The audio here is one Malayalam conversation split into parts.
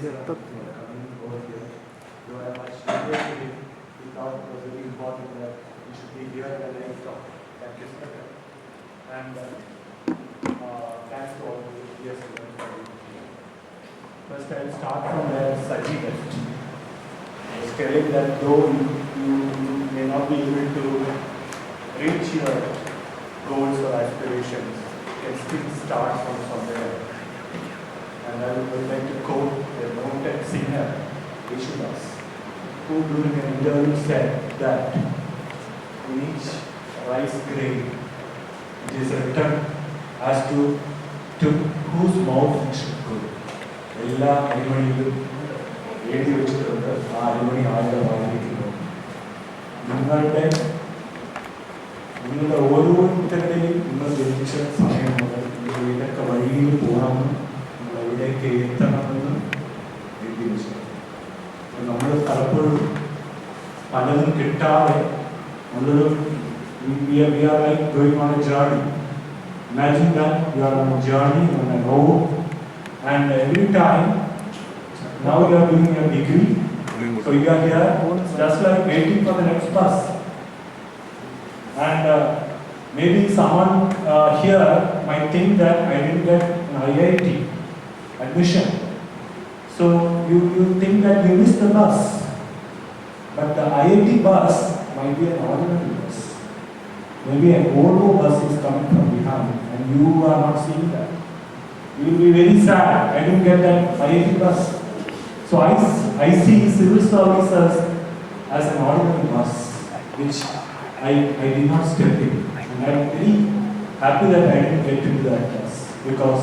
coming over here. Though I much earlier today, we thought it was very important that we should be here at the next talk. Thank you, sir. And thanks to all the dear students for being here. First, I will start from where Saji left. I was telling that though you may not be able to reach your goals or aspirations, you can still start from somewhere. And I would like to quote a noted singer, Yeshudas, who during an interview said that in each rice grain it is written as to whose mouth it should go. എല്ലാ അരിമണിയിലും എഴുതി വെച്ചിട്ടുണ്ട് ആ അരിമണി ആരുടെ വായിലിരിക്കുന്നു. നിങ്ങളുടെ ഓരോരുത്തരുടെയും നിങ്ങൾ ജനിച്ച സമയം മുതൽ നിങ്ങൾ ഏതൊക്കെ വഴിയിൽ പോകണമെന്നും നിങ്ങൾ എവിടേക്ക് എത്തണമെന്നും എഴുതി വെച്ചിട്ടുണ്ട്. നമ്മൾ പലപ്പോഴും പലതും കിട്ടാതെ നമ്മളൊരു we are like going on a journey. Imagine that you are on a journey, on a road, and every time, now you are doing your degree, so you are here just like waiting for the next bus. And maybe someone here might think that I didn't get an IIT admission. So you think that you missed the bus. But the IIT bus might be an ordinary bus. Maybe an Volvo bus is coming from behind and you are not seeing that. You will be very sad. I didn't get that IIT bus. So I see civil services as an ordinary bus which I did not step in. And I am very happy that I didn't get into that bus because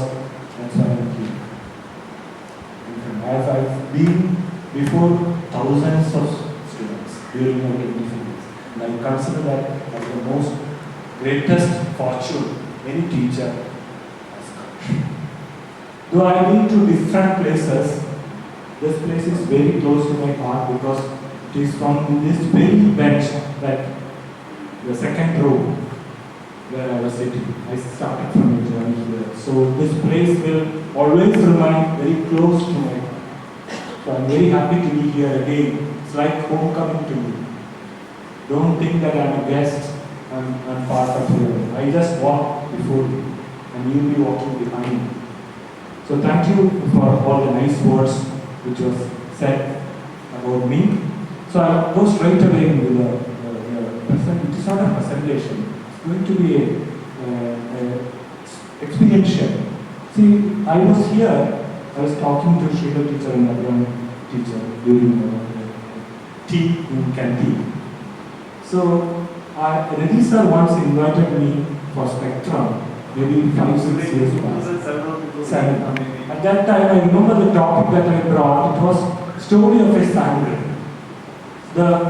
that's why I am here. As I've been before thousands of students during my 24 years, and I consider that as the most greatest fortune any teacher has got. Though I have been to different places, this place is very close to my heart because it is from this very bench that the second row where I was sitting. I started from a journey here. So this place will always remain very close to my heart. So I'm very happy to be here again. It's like homecoming to me. Don't think that I'm a guest. I'm part of you. I just walk before you and you'll be walking behind me. So thank you for all the nice words which was said about me. So I'll go straight away into the present. It is not a presentation. It's going to be a experiential. See, I was here. I was talking to Sridhar teacher and Abram teacher during tea in canteen. So Reddy sir once invited me for Spectrum, maybe 5-6 years back. At that time, I remember the topic that I brought. It was story of a sand grain.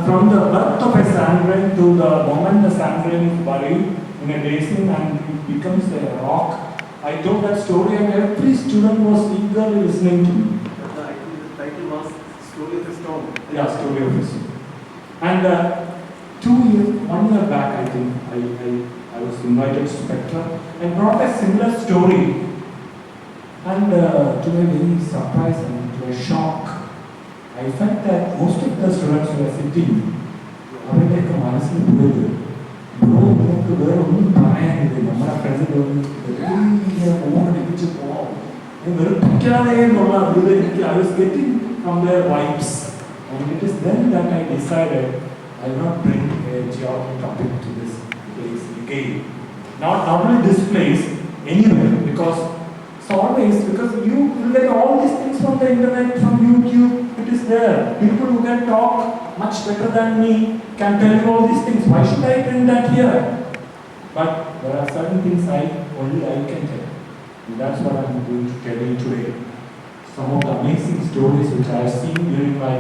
From the birth of a sand grain to the moment the sand grain is buried in a basin and it becomes a rock. I told that story and every student was eagerly listening to me. The title was Story of a Stone. Yeah, Story of a Stone. And 1 year back, I think, I was invited to Spectra and brought a similar story. And to my very surprise and to a shock, I felt that most of the students who were sitting, അവരുടെയൊക്കെ മനസ്സിൽ പോയത് ബ്രോ നമുക്ക് വേറെ ഒന്നും പറയാനില്ല, നമ്മുടെ ഫ്രണ്ട്സിൽ ഓടിപ്പിച്ച് പോവാം വെറുപ്പിക്കാതെ എന്നുള്ള ഇത് എനിക്ക് I was getting from their vibes. And it is then that I decided I will not bring a geography topic to this place again. Not only this place, anywhere, because it's always, because you will get all these things from the internet, from YouTube, it is there. People who can talk much better than me can tell you all these things. Why should I bring that here? But there are certain things only I can tell. And that's what I'm going to tell you today. Some of the amazing stories which I have seen during my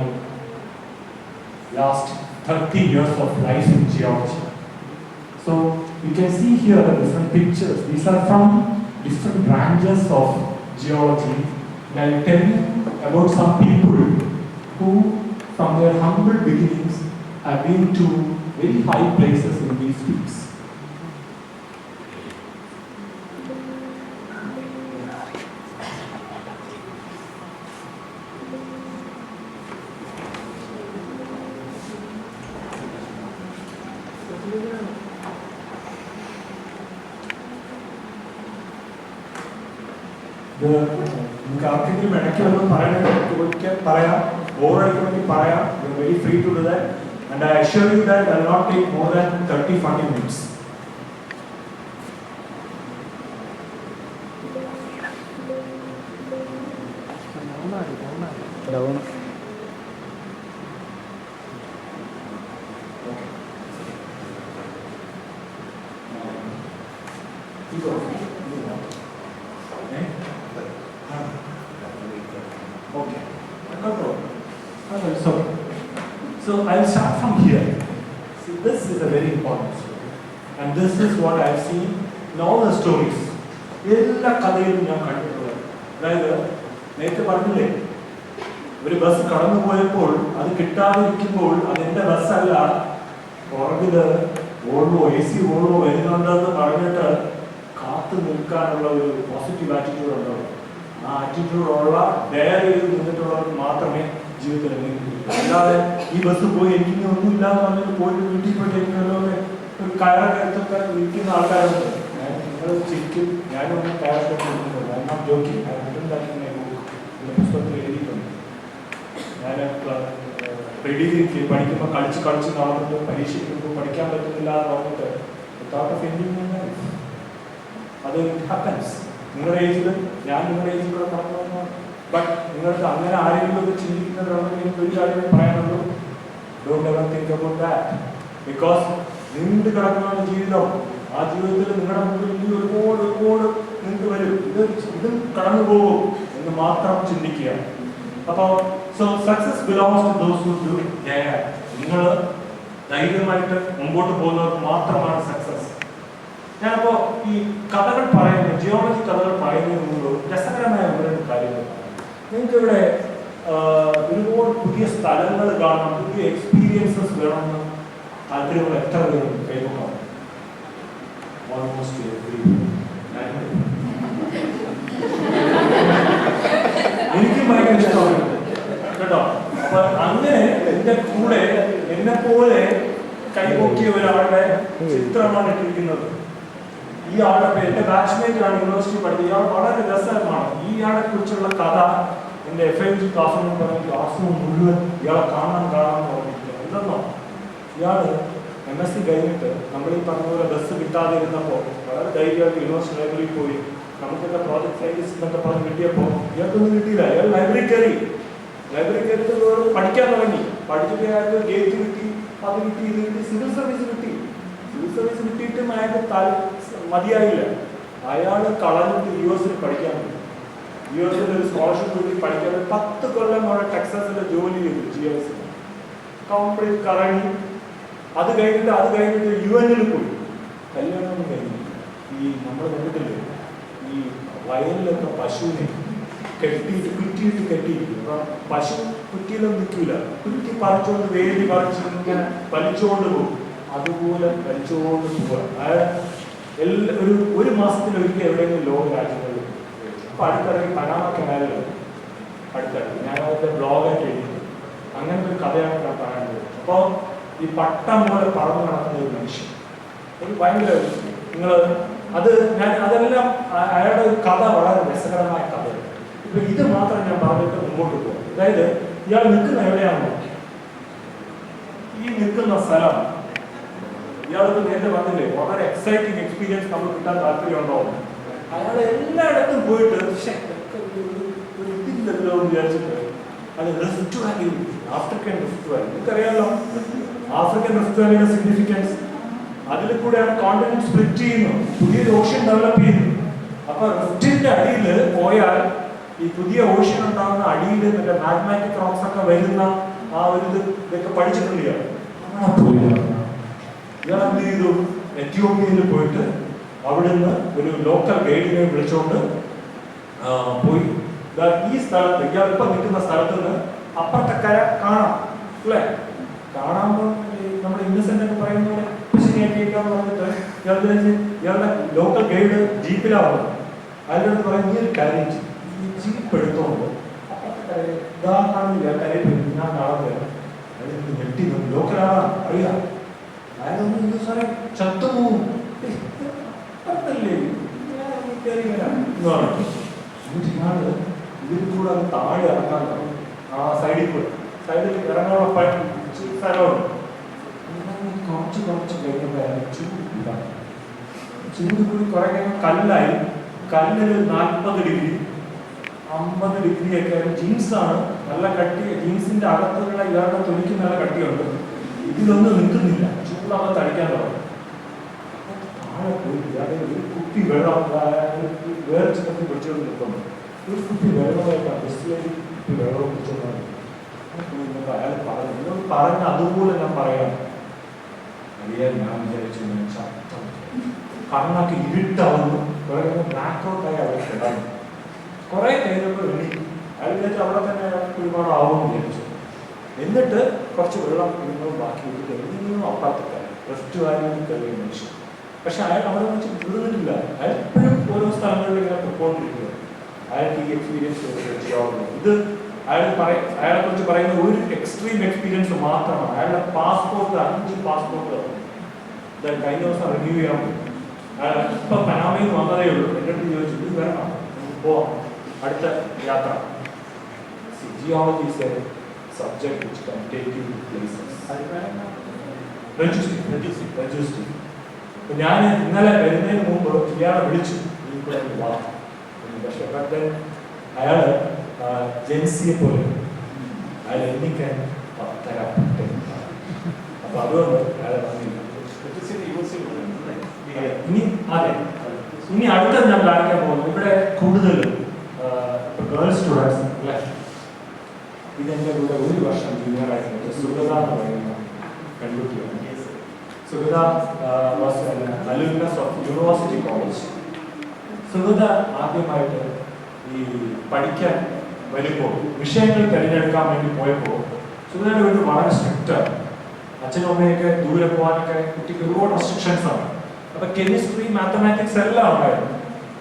last 30 years of life in geology. So you can see here the different pictures. These are from different branches of geology. And I will tell you about some people who from their humble beginnings have been to very high places in these fields. ഇത് നിങ്ങൾക്ക് ആർക്കെങ്കിലും ഇടയ്ക്ക് വന്ന് പറയണമെങ്കിൽ പറയാം, ബോറടിക്കണമെങ്കിൽ പറയാം. You are very free to do that. And I assure you that I will not take more than 30-40 minutes. Down. Okay. No problem. So I'll start from here. See, this is a very important story. And this is what I've seen in all the stories. എല്ലാ കഥയിലും ഞാൻ കണ്ടിട്ടുള്ളത്. അതായത് നേരത്തെ പറഞ്ഞില്ലേ, ഒരു ബസ് കടന്നു പോയപ്പോൾ അത് കിട്ടാതിരിക്കുമ്പോൾ അതെന്റെ ബസ്സല്ല, പുറകില് ഓൾവോ AC ഓൾവോ വരുന്നുണ്ടെന്ന് പറഞ്ഞിട്ട് കാത്തു നിൽക്കാനുള്ള ഒരു പോസിറ്റീവ് ആറ്റിറ്റ്യൂഡ് ഉണ്ടാവും. ആ ആറ്റിറ്റ്യൂഡുള്ള ഡെയർ ചെയ്ത് നിന്നിട്ടുള്ളവർക്ക് മാത്രമേ ജീവിതത്തിൽ എന്തെങ്കിലും. അല്ലാതെ ഈ ബസ് പോയി എനിക്ക് ഒന്നും ഇല്ലാന്ന് പറഞ്ഞിട്ട് പോയിട്ട് വീട്ടിൽ പോയിട്ട് എനിക്കല്ലോ ഒരു കയറൊക്കെ എടുത്തൊക്കെ ഇരിക്കുന്ന ആൾക്കാരുണ്ട്. നിങ്ങൾ ശരിക്കും ഞാനൊന്നും കയറൊക്കെ എടുത്തിട്ടുണ്ട്. ഞാൻ ജോക്കിങ് പുസ്തകത്തിൽ എഴുതിയിട്ടുണ്ട്. ഞാൻ പ്രീഡിഗ്രിക്ക് പഠിക്കുമ്പോൾ കളിച്ച് നടന്നിട്ട് പരീക്ഷയ്ക്ക് പഠിക്കാൻ പറ്റുന്നില്ല എന്ന് പറഞ്ഞിട്ട് വിത്തൗട്ട് ഓഫ് എൻഡിങ് അത് ഹാപ്പൻസ്. നിങ്ങളുടെ ഏജിൽ ഞാൻ നിങ്ങളുടെ ഏജിൽ കൂടെ കടന്നു വന്നു. ബട്ട് നിങ്ങൾക്ക് അങ്ങനെ ആരെങ്കിലും ഒക്കെ ചിന്തിക്കുന്നവരാണെങ്കിൽ എനിക്ക് ഒരു കാര്യം പറയാനുള്ളൂ, don't ever think about that. Because നീണ്ടു കിടക്കുന്ന ജീവിതം, ആ ജീവിതത്തിൽ നിങ്ങളുടെ മുമ്പിൽ ഇനി ഒരുപാട് നിങ്ങൾക്ക് വരും. ഇതും കടന്നു പോകും എന്ന് മാത്രം ചിന്തിക്കുക. അപ്പോൾ so success belongs to those who dare ദെയർ. നിങ്ങൾ ധൈര്യമായിട്ട് മുമ്പോട്ട് പോകുന്നവർക്ക് മാത്രമാണ് സക്സസ്. ഞാനിപ്പോൾ ഈ കഥകൾ പറയുന്നത്, ജിയോളജി കഥകൾ പറയുന്നതിന് മുമ്പ് രസകരമായ ഒരു കാര്യങ്ങൾ. നിങ്ങൾക്ക് ഇവിടെ ഒരുപാട് പുതിയ സ്ഥലങ്ങൾ കാണണം, പുതിയ എക്സ്പീരിയൻസസ് വേണമെന്ന് താല്പര്യമുള്ള എത്ര പേരും കൈകൊണ്ടാണ്? ഓൾമോസ്റ്റ് എനിക്കും ഭയങ്കര ഇഷ്ടമാണ് കേട്ടോ. അപ്പൊ അങ്ങനെ എന്റെ കൂടെ എന്നെ പോലെ കൈപൊക്കിയ ഒരാളുടെ ചിത്രമാണ് ഇട്ടിരിക്കുന്നത്. ഈ ആളുടെ എന്റെ ബാച്ച്മേറ്റ് ആണ്, യൂണിവേഴ്സിറ്റി പഠിച്ചത്. ഇയാൾ വളരെ രസകരമാണ്. ഈ ആളെ കുറിച്ചുള്ള കഥ എന്റെ FIG ക്ലാസ് ക്ലാസ് മുഴുവൻ ഇയാളെ കാണാൻ പറഞ്ഞിരിക്കുക. എന്തെന്നോ, ഇയാള് MSc കഴിഞ്ഞിട്ട് നമ്മൾ ഈ പറഞ്ഞ പോലെ ബസ് കിട്ടാതെ ഇരുന്നപ്പോൾ വളരെ ധൈര്യമായിട്ട് യൂണിവേഴ്സിറ്റി ലൈബ്രറിയിൽ പോയി നമുക്കെന്താ പ്രോജക്ട് സയൻറ്റിസ്റ്റ് എന്നൊക്കെ പറഞ്ഞ് കിട്ടിയപ്പോൾ ഇയാൾക്കൊന്നും കിട്ടിയില്ല. ഇയാൾ ലൈബ്രറി കയറിയിട്ട് പഠിക്കാൻ തുടങ്ങി. പഠിച്ചിട്ട് അയാൾക്ക് ഗേറ്റ് കിട്ടി, അത് കിട്ടി, ഇത് കിട്ടി, സിവിൽ സർവീസ് കിട്ടി. സിവിൽ സർവീസ് കിട്ടിയിട്ടും അയാൾക്ക് മതിയായില്ല. അയാൾ കളഞ്ഞിട്ട് US പഠിക്കാൻ പറ്റും. US ഒരു സ്കോളർഷിപ്പ് കിട്ടി പഠിക്കാൻ 10 കൊല്ലം അവിടെ ടെക്സാസിൽ ജോലി ചെയ്തു. GS കംപ്ലീറ്റ് കറങ്ങി. അത് കഴിഞ്ഞിട്ട് UN പോയി. കല്യാണം കഴിഞ്ഞു. ഈ നമ്മൾ കണ്ടിട്ടില്ലേ, ഈ വയലിലൊക്കെ പശുവിനെ കെട്ടിയിട്ട് പശു കുറ്റിയിലൊന്നും നിൽക്കില്ല. കുറ്റി പറിച്ചുകൊണ്ട് വേലി പറിച്ച് ഇങ്ങനെ വലിച്ചുകൊണ്ട് പോകും. അതുപോലെ വലിച്ചുകൊണ്ട് പോവുക. അയാൾ ഒരു മാസത്തിലൊരിക്കൽ എവിടെയെങ്കിലും ലോക രാജ്യങ്ങളിൽ. അപ്പൊ അടുത്തിറങ്ങി പനാമ കനാലിൽ അടുത്തിറങ്ങി. ഞാൻ അതിന്റെ ബ്ലോഗായിട്ട് എഴുതി. അങ്ങനത്തെ ഒരു കഥയാണ് ഞാൻ പറയാനുള്ളത്. അപ്പോൾ ഈ പട്ടം പോലെ പറന്ന് നടക്കുന്ന ഒരു മനുഷ്യൻ, ഒരു ഭയങ്കര നിങ്ങൾ അതെല്ലാം അയാളുടെ ഒരു കഥ വളരെ രസകരമായ കഥയാണ്. ഇപ്പൊ ഇത് മാത്രം ഞാൻ പറഞ്ഞിട്ട് മുമ്പോട്ട് പോകും. അതായത് ഇയാൾ നിൽക്കുന്ന എവിടെയാണോ, ഈ നിൽക്കുന്ന സ്ഥലം, ഇയാൾക്ക് നേരത്തെ പറഞ്ഞില്ലേ വളരെ എക്സൈറ്റിംഗ് എക്സ്പീരിയൻസ് നമുക്ക് കിട്ടാൻ താല്പര്യമുണ്ടോ? അയാൾ എല്ലായിടത്തും പോയിട്ട് ഒരു ഇതില്ലല്ലോ എന്ന് വിചാരിച്ചിട്ട് അത് rift Valley, African rift Valley. നിങ്ങൾക്കറിയാമല്ലോ ആഫ്രിക്കൻ റിഫ്റ്റ് വാലിയുടെ സിഗ്നിഫിക്കൻസ്. അതിൽ കൂടെയാണ് കോണ്ടിനെന്റ് സ്പ്ലിറ്റ് ചെയ്യുന്നു, പുതിയൊരു ഓഷ്യൻ ഡെവലപ്പ് ചെയ്യുന്നു. അപ്പൊ റിഫ്റ്റിന്റെ അടിയിൽ പോയാൽ ഈ പുതിയ ഓഷ്യൻ ഉണ്ടാകുന്ന അടിയിൽ മറ്റേ മാഗ്മാറ്റിക് റോക്സ് ഒക്കെ വരുന്ന ആ ഒരു ഇതൊക്കെ പഠിച്ചിട്ടുണ്ട് ഇയാൾ. ഇയാൾ എന്ത് ചെയ്തു, എത്യോപ്യയിൽ പോയിട്ട് അവിടുന്ന് ഒരു ലോക്കൽ ഗൈഡിനെ വിളിച്ചുകൊണ്ട് പോയി. ഈ സ്ഥലത്ത് ഇയാൾ ഇപ്പൊ നിൽക്കുന്ന സ്ഥലത്ത് നിന്ന് അപ്പുറത്തെ കര കാണാം അല്ലേ? കാണാമ്പോൾ നമ്മുടെ ഇന്നസെന്റ് ഒക്കെ പറയുന്ന പോലെ ശരിയാക്കിയേക്കാന്ന് പറഞ്ഞിട്ട് ഇയാളുടെ ലോക്കൽ ഗൈഡ് ജീപ്പിലാവുന്നത്. അതിൻ്റെ അടുത്ത് പറയും, ഈ ഒരു കാര്യം ഈ ജീപ്പ് എടുത്തോണ്ട് ഇതാണെന്നില്ല കാര്യം ഞാൻ കാണാൻ ഞെട്ടി ലോക്കലാണ് അറിയാം. അതൊന്നും സാറേ ചത്തുപോകും എന്ന് പറഞ്ഞു. എന്നിട്ട് ഇയാള് ഇതിൽ കൂടെ അത് താഴെ ഇറങ്ങാൻ തുടങ്ങി. ആ സൈഡിൽ കൂടെ സൈഡിൽ ഇറങ്ങാനുള്ള സ്ഥലമുണ്ട്. കുറച്ച് കഴിഞ്ഞപ്പോൾ അയാൾ ചൂട് കൂടി കുറെ കഴിയുമ്പോൾ കല്ലായി. കല്ലിൽ 40 ഡിഗ്രി 50 ഡിഗ്രി ഒക്കെ ജീൻസാണ് നല്ല കട്ടി. ജീൻസിന്റെ അകത്തുള്ള ഇയാളുടെ തൊലിക്ക് നല്ല കട്ടിയുണ്ട്. ഇതിലൊന്നും നിൽക്കുന്നില്ല. ചൂടാകെ തടിക്കാൻ തുടങ്ങി. താഴെ പോയി ഇയാളെ ഒരു കുപ്പി വെള്ളം വേറെ ചിത്രത്തിൽ പിടിച്ചുകൊണ്ട് നിൽക്കുന്നു. ഒരു കുപ്പി വെള്ളമായിട്ടാണ് ബസ്സിലേക്ക് കുപ്പി വെള്ളം പിടിച്ചോണ്ടാണ് അയാൾ പറഞ്ഞു. എന്നോട് പറഞ്ഞ അതുപോലെ ഞാൻ പറയാം. അറിയാൻ ഞാൻ വിചാരിച്ചു ശബ്ദം കണ്ണൊക്കെ ഇരുട്ടാവുന്നു. ബ്ലാക്ക് ഔട്ടായി അവിടെ കിടന്നു. കുറെ കഴിഞ്ഞപ്പോൾ എണീറ്റു. അയാൾ വിചാരിച്ചു അവിടെ തന്നെ ഒരുപാട് ആവുമെന്ന് വിചാരിച്ചു. എന്നിട്ട് കുറച്ച് വെള്ളം കുടിക്കുമ്പോൾ ബാക്കി വിട്ടിട്ട് എങ്ങനെയും അപ്പുറത്തേക്കായി റെസ്റ്റ് വാങ്ങി കഴിയും മനുഷ്യൻ. പക്ഷെ അയാൾ അവിടെ വെച്ച് വിടുന്നിട്ടില്ല. അയാൾ എപ്പോഴും ഓരോ സ്ഥലങ്ങളിൽ ഇങ്ങനെ പൊക്കോണ്ടിരിക്കുക. അയാൾക്ക് ഈ എക്സ്പീരിയൻസ് ചെയ്യാവുന്നത് ഇത് അയാളെ കുറിച്ച് പറയുന്ന ഒരു എക്സ്ട്രീം എക്സ്പീരിയൻസ് മാത്രമാണ്. അയാളുടെ പാസ്പോർട്ട് 5 പാസ്പോർട്ട് കഴിഞ്ഞ ദിവസം റിന്യൂ ചെയ്യാൻ പോയി. അയാൾ ഇപ്പൊ പനാമയിൽ നിന്ന് വന്നതേ ഉള്ളൂ. എൻ്റെ അടുത്ത് ചോദിച്ചു ഇത് വരണം പോവാം അടുത്ത യാത്ര. Geology is A subject which can take you to places. Register. ഞാൻ ഇന്നലെ വരുന്നതിന് മുമ്പ് ഇയാളെ വിളിച്ചു ഈ കൂടെ വാ. പക്ഷെ പക്ഷേ അയാള് ജെൻസിയെ പോലെ അയാൾ എണ്ണിക്കാൻ 10:30. അപ്പൊ അതുകൊണ്ട് അയാളെ വന്നില്ല. ഇനി അടുത്ത ഞാൻ കാണിക്കാൻ പോകുന്നു. ഇവിടെ കൂടുതലും ഗേൾസ് സ്റ്റുഡൻസ് അല്ലേ. ഇതെന്റെ കൂടെ 1 വർഷം ജൂനിയറായിട്ട് സുഗത എന്ന് പറയുന്ന പെൺകുട്ടിയാണ്. Sugatha was aluminous of university college. Sugatha ആദ്യമായിട്ട് ഈ പഠിക്കാൻ വരുമ്പോൾ വിഷയങ്ങൾ തിരഞ്ഞെടുക്കാൻ വേണ്ടി പോയപ്പോൾ സുഗതയുടെ വീട്ടിൽ വളരെ സ്ട്രിക്റ്റാണ്. അച്ഛനും അമ്മയൊക്കെ ദൂരെ പോകാനൊക്കെ കുട്ടിക്ക് ഒരുപാട് റെസ്ട്രിക്ഷൻസ് ആണ്. അപ്പൊ കെമിസ്ട്രി മാത്തമാറ്റിക്സ് എല്ലാം ഉണ്ടായിരുന്നു.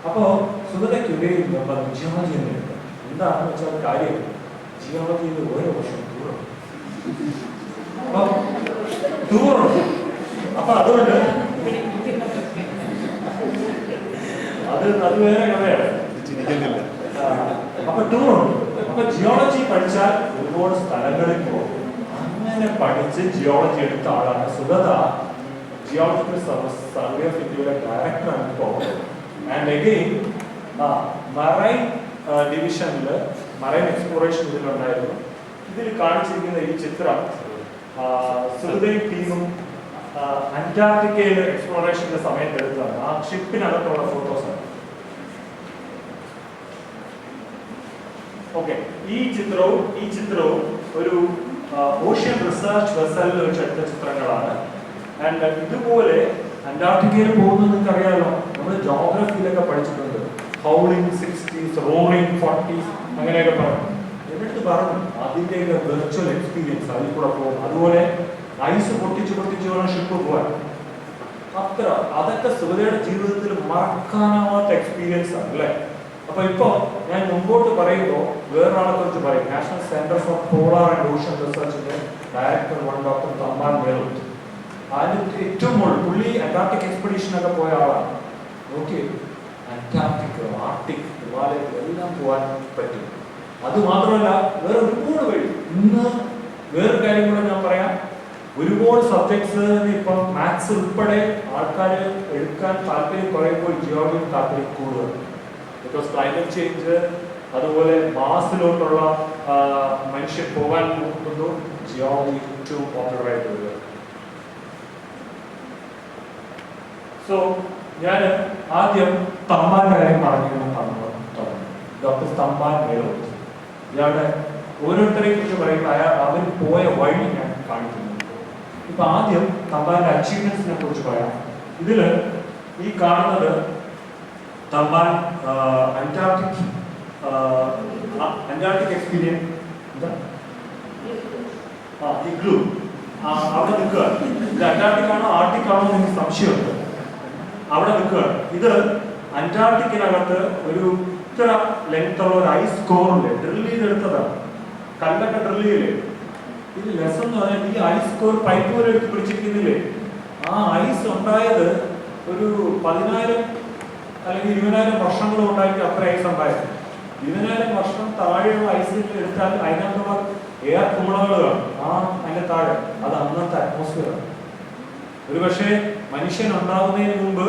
അപ്പോൾ സുഗതയ്ക്ക് ഒരേ ജിയോളജി തന്നെ ഉണ്ട്. എന്താണെന്ന് വെച്ചാൽ കാര്യം ജിയോളജിയിൽ ഓരോ വർഷം ടൂറുണ്ട്. അപ്പൊ ടൂറുണ്ട്. അപ്പൊ അതുകൊണ്ട് അത് വേറെ കഥയാണ്. അപ്പൊ ടൂറുണ്ട്. അപ്പൊ ജിയോളജി പഠിച്ചാൽ ഒരുപാട് സ്ഥലങ്ങളിൽ പോകും. അങ്ങനെ പഠിച്ച് ജിയോളജി എടുത്ത ആളാണ് സുഗത. ജിയോളജിക്കൽ സർവേ ഓഫ് ഇന്ത്യയുടെ ഡയറക്ടറാണ് ഇപ്പോൾ. ആൻഡ് അഗെയിൻ മറൈൻ ഡിവിഷനിൽ മറൈൻ എക്സ്പ്ലോറേഷൻ ഇതിലുണ്ടായിരുന്നു. ഇതിൽ കാണിച്ചിരിക്കുന്ന ഈ ചിത്രം സുഗതയും ടീമും അന്റാർട്ടിക്കയിലെ എക്സ്പ്ലോറേഷന്റെ സമയത്ത് എടുത്തതാണ്. ആ ഷിപ്പിനകത്തുള്ള ഫോട്ടോസാണ്. ഓക്കെ, ഈ ചിത്രവും ഒരു ഓഷ്യൻ റിസർച്ച് വെസലിൽ വെച്ച് എടുത്ത ചിത്രങ്ങളാണ്. ആൻഡ് ഇതുപോലെ അന്റാർട്ടിക്കയിൽ പോകുന്നത് നിങ്ങൾക്ക് അറിയാമല്ലോ. നമ്മൾ ജോഗ്രഫിയിലൊക്കെ പഠിച്ചിട്ടുണ്ട്. ഹൗളിംഗ് 60s, റോറിംഗ് 40s അങ്ങനെയൊക്കെ പറഞ്ഞു. എന്നിട്ട് പറഞ്ഞു അതിൻ്റെയൊക്കെ വെർച്വൽ എക്സ്പീരിയൻസ് അതിൽ കൂടെ പോകും. അതുപോലെ ഐസ് പൊട്ടിച്ച് വേണം ഷിപ്പ് പോകാൻ. അതൊക്കെ സുഗതയുടെ ജീവിതത്തിൽ മറക്കാനാവാത്ത എക്സ്പീരിയൻസ് ആണ് അല്ലേ. അപ്പൊ ഇപ്പൊ ഞാൻ മുമ്പോട്ട് പറയുമ്പോൾ വേറൊരാളെ കുറിച്ച് പറയും. National centre for polar and ocean റിസർച്ചിന്റെ ഡയറക്ടർ ഡോക്ടർ തമ്പാൻ മേലോട്ട്. അതിന് ഏറ്റവും മുകളിൽ പുള്ളി അന്റാർട്ടിക് എക്സ്പെഡീഷനൊക്കെ പോയ ആളാണ്. നോക്കി അന്റാർട്ടിക്, ആർട്ടിക്, ഹിമാലയത്തിൽ എല്ലാം പോകാൻ പറ്റും. അത് മാത്രമല്ല വേറെ ഒരുപാട് വഴി. ഇന്ന് വേറൊരു കാര്യം കൂടെ ഞാൻ പറയാം. ഒരുപാട് സബ്ജക്ട്സ് ഇപ്പം മാത്സ് ഉൾപ്പെടെ ആൾക്കാർ എടുക്കാൻ താല്പര്യം കുറയുമ്പോൾ ജിയോളജി താല്പര്യം കൂടുതൽ. ബിക്കോസ് ക്ലൈമറ്റ് ചേഞ്ച് അതുപോലെ മാസിലോട്ടുള്ള മനുഷ്യൻ പോകാൻ നോക്കുന്നു. ജിയോളജി ഏറ്റവും പോപ്പുലറായിട്ട് വരിക. സോ ഞാൻ ആദ്യം തമ്പാൻ കാര്യം പറഞ്ഞു. ഡോക്ടർ തമ്പാൻ മേലോട്ട് ഇയാളുടെ ഓരോരുത്തരെ കുറിച്ച് പറയുമ്പോൾ അവർ പോയ വഴി ഞാൻ കാണിക്കുന്നു. ഇപ്പൊ ആദ്യം തമ്പാന്റെ അച്ചീവ്മെന്റ്സിനെ കുറിച്ച് പറയാം. ഇതില് ഈ കാണുന്നത് തമ്പാൻ അന്റാർട്ടിക് എക്സ്പീരിയൻസ് ഇഗ്ലൂ അവിടെ നിൽക്കുക. ഇത് അന്റാർട്ടിക് ആണോ ആർട്ടിക് ആണോ എന്ന് എനിക്ക് സംശയമുണ്ട്. അവിടെ നിൽക്കുക. ഇത് അന്റാർട്ടിക്കിനകത്ത് ഒരു ഇത്ര ലെങ്ത് ഉള്ള ഒരു ഐസ് കോറില് ഡ്രിൽ ചെയ്തെടുത്തതാണ്. കല്ലൊക്കെ ഡ്രിൽ ചെയ്യില്ലേ. ഇത് ലെസൺ എന്ന് പറഞ്ഞാൽ ഈ ഐസ് കോർ പൈപ്പ് പോലെ എടുത്ത് പിടിച്ചിരിക്കുന്നില്ലേ. ആ ഐസ് ഉണ്ടായത് ഒരു 10,000 അല്ലെങ്കിൽ 20,000 വർഷങ്ങൾ ഉണ്ടായിട്ട് അത്ര ഐസ് ഉണ്ടായത്. 20,000 വർഷം താഴെയുള്ള ഐസിൽ എടുത്താൽ അതിനകത്തുള്ള എയർ കുമിളകൾ കാണും. അതിന്റെ താഴെ അത് അന്നത്തെ അറ്റ്മോസ്ഫിയർ ആണ്. ഒരു പക്ഷേ മനുഷ്യൻ ഉണ്ടാകുന്നതിന് മുമ്പ്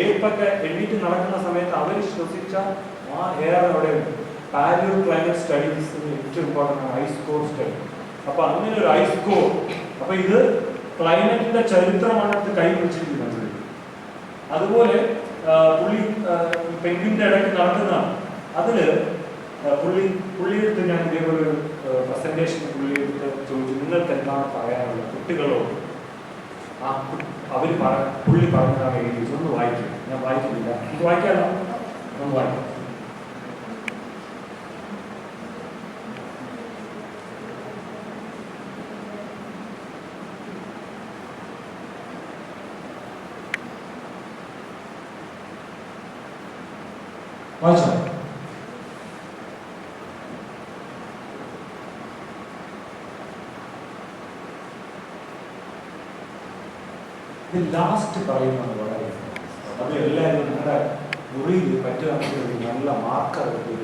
ഏപ്പൊക്കെ എണ്ണീറ്റ് നടക്കുന്ന സമയത്ത് അവർ ശ്വസിച്ച ആ എയർ അവിടെ പാലിയോ ക്ലൈമറ്റ് സ്റ്റഡീസ് ഏറ്റവും ഇമ്പോർട്ടൻ്റ് ആണ്, ഐസ് കോർ സ്റ്റഡി. അപ്പൊ അങ്ങനെ ഒരു ഐസ് കോർ, അപ്പൊ ഇത് ക്ലൈമറ്റിന്റെ ചരിത്രമാണ് ഇത് കൈ പിടിച്ചിരിക്കുന്നത്. അതുപോലെ പുള്ളി പെൻഗ്വിന്റെ ഇടയ്ക്ക് നടക്കുന്നതാണ്. അതില് പുള്ളിയെടുത്ത് ഞാൻ ഇതേപോലെ ഒരു പ്രസന്റേഷൻ പുള്ളിയെടുത്ത് ചോദിച്ചു, നിങ്ങൾക്ക് എന്താണ് പറയാനുള്ളത് കുട്ടികളോട്? പുള്ളി പറഞ്ഞതാണ് എഴുതി, ഒന്ന് വായിക്കും. ഞാൻ വായിക്കുന്നില്ല, എനിക്ക് വായിക്കാമോ? ഒന്ന് വായിക്കാം. വായിച്ചോ? ഇത് ലാസ്റ്റ് പറയുന്നത് വളരെ അത് എല്ലാവരും നിങ്ങളുടെ മുറിയിൽ പറ്റുകയാണെങ്കിൽ നല്ല മാർക്കർ ഒരു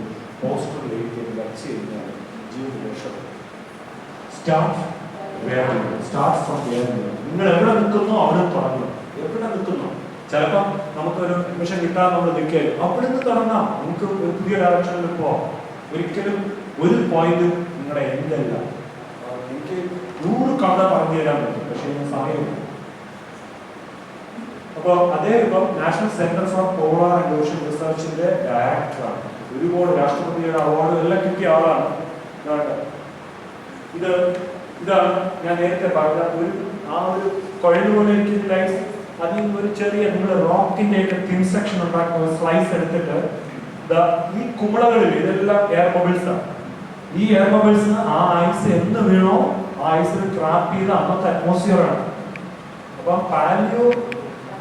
പോസ്റ്ററിൽ എഴുതി വെച്ച് കഴിഞ്ഞാൽ ജീവിതം രക്ഷപ്പെടും. സ്റ്റാർട്ട് ഫ്രം നിങ്ങൾ എവിടെ നിൽക്കുന്നോ അവിടെ തുടങ്ങണം. എവിടെ നിൽക്കുന്നോ ചിലപ്പം നമുക്കൊരു നിമിഷം കിട്ടാൻ നമ്മൾ നിൽക്കുകയും അവിടെ നിന്ന് തുടങ്ങാം. നമുക്ക് ഒരു പുതിയ ഡയറക്ഷനിൽ പോവാം. ഒരിക്കലും ഒരു പോയിന്റും നിങ്ങളുടെ എന്തല്ല. എനിക്ക് 100 കഥ പറഞ്ഞു തരാൻ പറ്റും, പക്ഷേ സമയമില്ല. അപ്പോൾ അദ്ദേഹം ഇപ്പം national centre for polar and ocean റിസർച്ചിന്റെ ഡയറക്ടറാണ്. ഒരുപാട് രാഷ്ട്രപതിയുടെ അവാർഡ് എല്ലാം കിട്ടിയ ആളാണ്. ഇതാണ് ഞാൻ നേരത്തെ പറഞ്ഞ ഒരു കുഴൽ പോലെ ഇരിക്കുന്ന അതിൽ ഒരു ചെറിയ നിങ്ങൾ റോക്കിന്റെ ഒക്കെ തിൻ സെക്ഷൻ ഉണ്ടാക്കുന്ന സ്ലൈസ് എടുത്തിട്ട് ഈ കുമിളകളിൽ ഇതെല്ലാം എയർ ബബിൾസ് ആണ്. ഈ എയർ ബബിൾസിന് ആ ഐസ് എന്ന് വീണോ ആ ഐസിൽ ട്രാപ്പ് ചെയ്ത അന്നത്തെ അറ്റ്മോസ്ഫിയർ ആണ്. അപ്പം പാലിയോ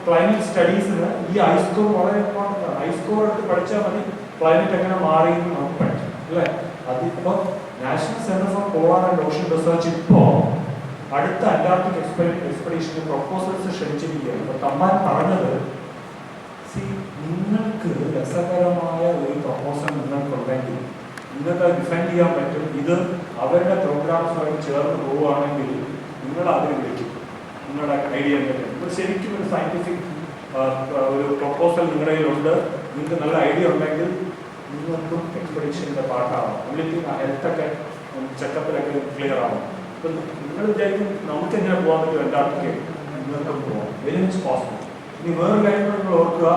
ക്ലൈമറ്റ് സ്റ്റഡീസിന് ഈ ഐസ് കോർ വളരെ ഇമ്പോർട്ടൻ്റ് ആണ്. ഐസ് കോർ എടുത്ത് പഠിച്ചാൽ മതി ക്ലൈമറ്റ് എങ്ങനെ മാറി എന്ന് നമുക്ക് പഠിക്കാം, അല്ലേ? അതിപ്പോ national centre for polar and ocean research ഇപ്പോ അടുത്ത അന്റാർട്ടിക് എക്സ്പെഡീഷന് പ്രൊപ്പോസൽസ് ക്ഷണിച്ചിരിക്കുകയാണ്. അപ്പൊ തമ്പാൻ പറഞ്ഞത്, നിങ്ങൾക്ക് രസകരമായ ഒരു പ്രൊപ്പോസൽ നിങ്ങൾക്കുണ്ടെങ്കിൽ നിങ്ങൾക്ക് ഡിഫെൻഡ് ചെയ്യാൻ പറ്റും. ഇത് അവരുടെ പ്രോഗ്രാംസുമായിട്ട് ചേർന്ന് പോവുകയാണെങ്കിൽ നിങ്ങൾ അതിന് വിളിക്കും. നിങ്ങളുടെ ഐഡിയ പറ്റും. ശരിക്കും ഒരു സയന്റിഫിക് ഒരു പ്രൊപ്പോസൽ നിങ്ങളുടെ കയ്യിലുണ്ട്, നിങ്ങൾക്ക് നല്ല ഐഡിയ ഉണ്ടെങ്കിൽ നിങ്ങൾക്കും എക്സ്പെഡിഷൻ്റെ പാർട്ടാവാം. അല്ലെങ്കിൽ ഹെൽത്തൊക്കെ ചെക്കപ്പിലൊക്കെ ക്ലിയർ ആവും. അപ്പം നിങ്ങൾ വിചാരിക്കും നമുക്ക് എങ്ങനെ പോകാൻ പറ്റും അന്റാർട്ടിക്ക, നിങ്ങൾക്കും പോകാം. Very much possible. ഇനി വേറൊരു കാര്യം നിങ്ങൾ ഓർക്കുക,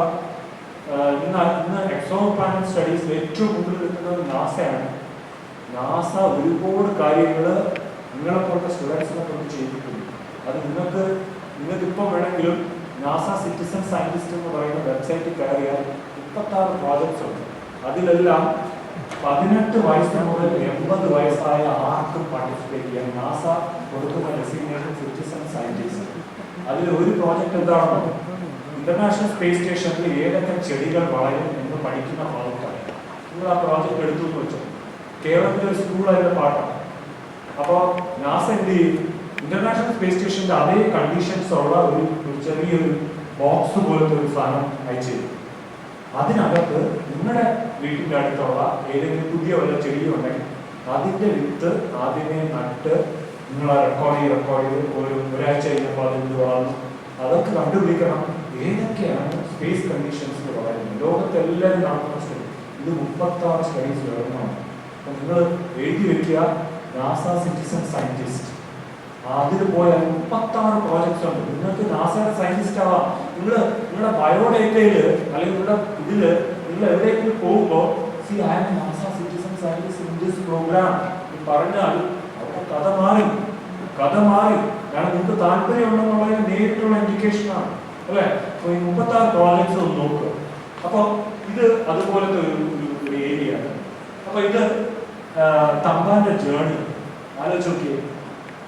ഇന്ന് എക്സോ പ്ലാനറ്റ് സ്റ്റഡീസിൽ ഏറ്റവും കൂടുതൽ നിൽക്കുന്നത് നാസയാണ്. നാസ ഒരുപാട് കാര്യങ്ങൾ നിങ്ങളെപ്പോലത്തെ സ്റ്റുഡൻസിനെ കൊണ്ട് ചെയ്തിട്ടുണ്ട്. അത് നിങ്ങൾക്കിപ്പം വേണമെങ്കിലും നാസ സിറ്റിസൺ സയന്റിസ്റ്റ് എന്ന് പറയുന്ന വെബ്സൈറ്റിൽ കയറിയാൽ 36 പ്രോജക്ട്സ് ഉണ്ട്. അതിലെല്ലാം 18 വയസ്സ് മുതൽ 80 വയസ്സായ ആർക്കും പാർട്ടിസിപ്പേറ്റ് ചെയ്യാൻ നാസ കൊടുക്കുന്ന ഡെസിഗ്നേഷൻ സിറ്റിസൺ സയന്റിസ്റ്റ്. അതിൽ ഒരു പ്രോജക്റ്റ് എന്താണെന്നോ, ഇന്റർനാഷണൽ സ്പേസ് സ്റ്റേഷനിൽ ഏതൊക്കെ ചെടികൾ വളരും എന്ന് പഠിക്കുന്ന പ്രോജക്റ്റാണ്. നിങ്ങൾ ആ പ്രോജക്റ്റ് എടുത്തു എന്ന് വെച്ചോ. കേരളത്തിലെ ഒരു സ്കൂൾ അതിൻ്റെ പാട്ടാണ്. അപ്പോൾ നാസ എന്ത് ചെയ്യും, ഇന്റർനാഷണൽ സ്പേസ് സ്റ്റേഷന്റെ അതേ കണ്ടീഷൻസ് ഉള്ള ഒരു ചെറിയൊരു ബോക്സ് പോലത്തെ ഒരു സാധനം അയച്ചു തരും. അതിനകത്ത് നിങ്ങളുടെ വീട്ടിൻ്റെ അടുത്തുള്ള ഏതെങ്കിലും പുതിയ വല്ല ചെടിയും ഉണ്ടെങ്കിൽ അതിൻ്റെ വിത്ത് ആദ്യമേ നട്ട് നിങ്ങൾ റെക്കോർഡ് ചെയ്ത് ഒരാഴ്ച കഴിഞ്ഞപ്പോൾ അതിന് വളർന്നു. അതൊക്കെ കണ്ടുപിടിക്കണം ഏതൊക്കെയാണ് സ്പേസ് കണ്ടീഷൻസിൽ വളരുന്നത്. ലോകത്തെല്ലാവരും നടത്തുന്ന സ്റ്റഡി. ഇത് 36 സ്റ്റഡീസ് വരുന്നതാണ്. അപ്പം നിങ്ങൾ എഴുതി വെക്കുക, നാസ സിറ്റിസൺ സയന്റിസ്റ്റ്. അതിൽ പോയാൽ 36 പ്രോജക്ട്സ് ഉണ്ട്. നിങ്ങൾക്ക് നാസയുടെ സയന്റിസ്റ്റ് ആവാം. നിങ്ങളുടെ ബയോഡേറ്റയിൽ അല്ലെങ്കിൽ നിങ്ങളുടെ നിങ്ങൾ എവിടെയെങ്കിലും പോകുമ്പോൾ I am NASA citizen scientist in this program പറഞ്ഞാൽ അവിടെ കഥ മാറി. കാരണം നിങ്ങൾക്ക് താല്പര്യമുണ്ടെന്നുള്ളതിന് നേരിട്ടുള്ള ഇൻഡിക്കേഷനാണ്, അല്ലേ? അപ്പോൾ ഈ 36 പ്രോജക്ട്സ് ഒന്ന് നോക്കുക. അപ്പോൾ ഇത് അതുപോലത്തെ ഒരു ഏരിയ ആണ്. അപ്പോൾ ഇത് തമ്പാന്റെ ജേർണി ആലോചിച്ച് നോക്കിയേ.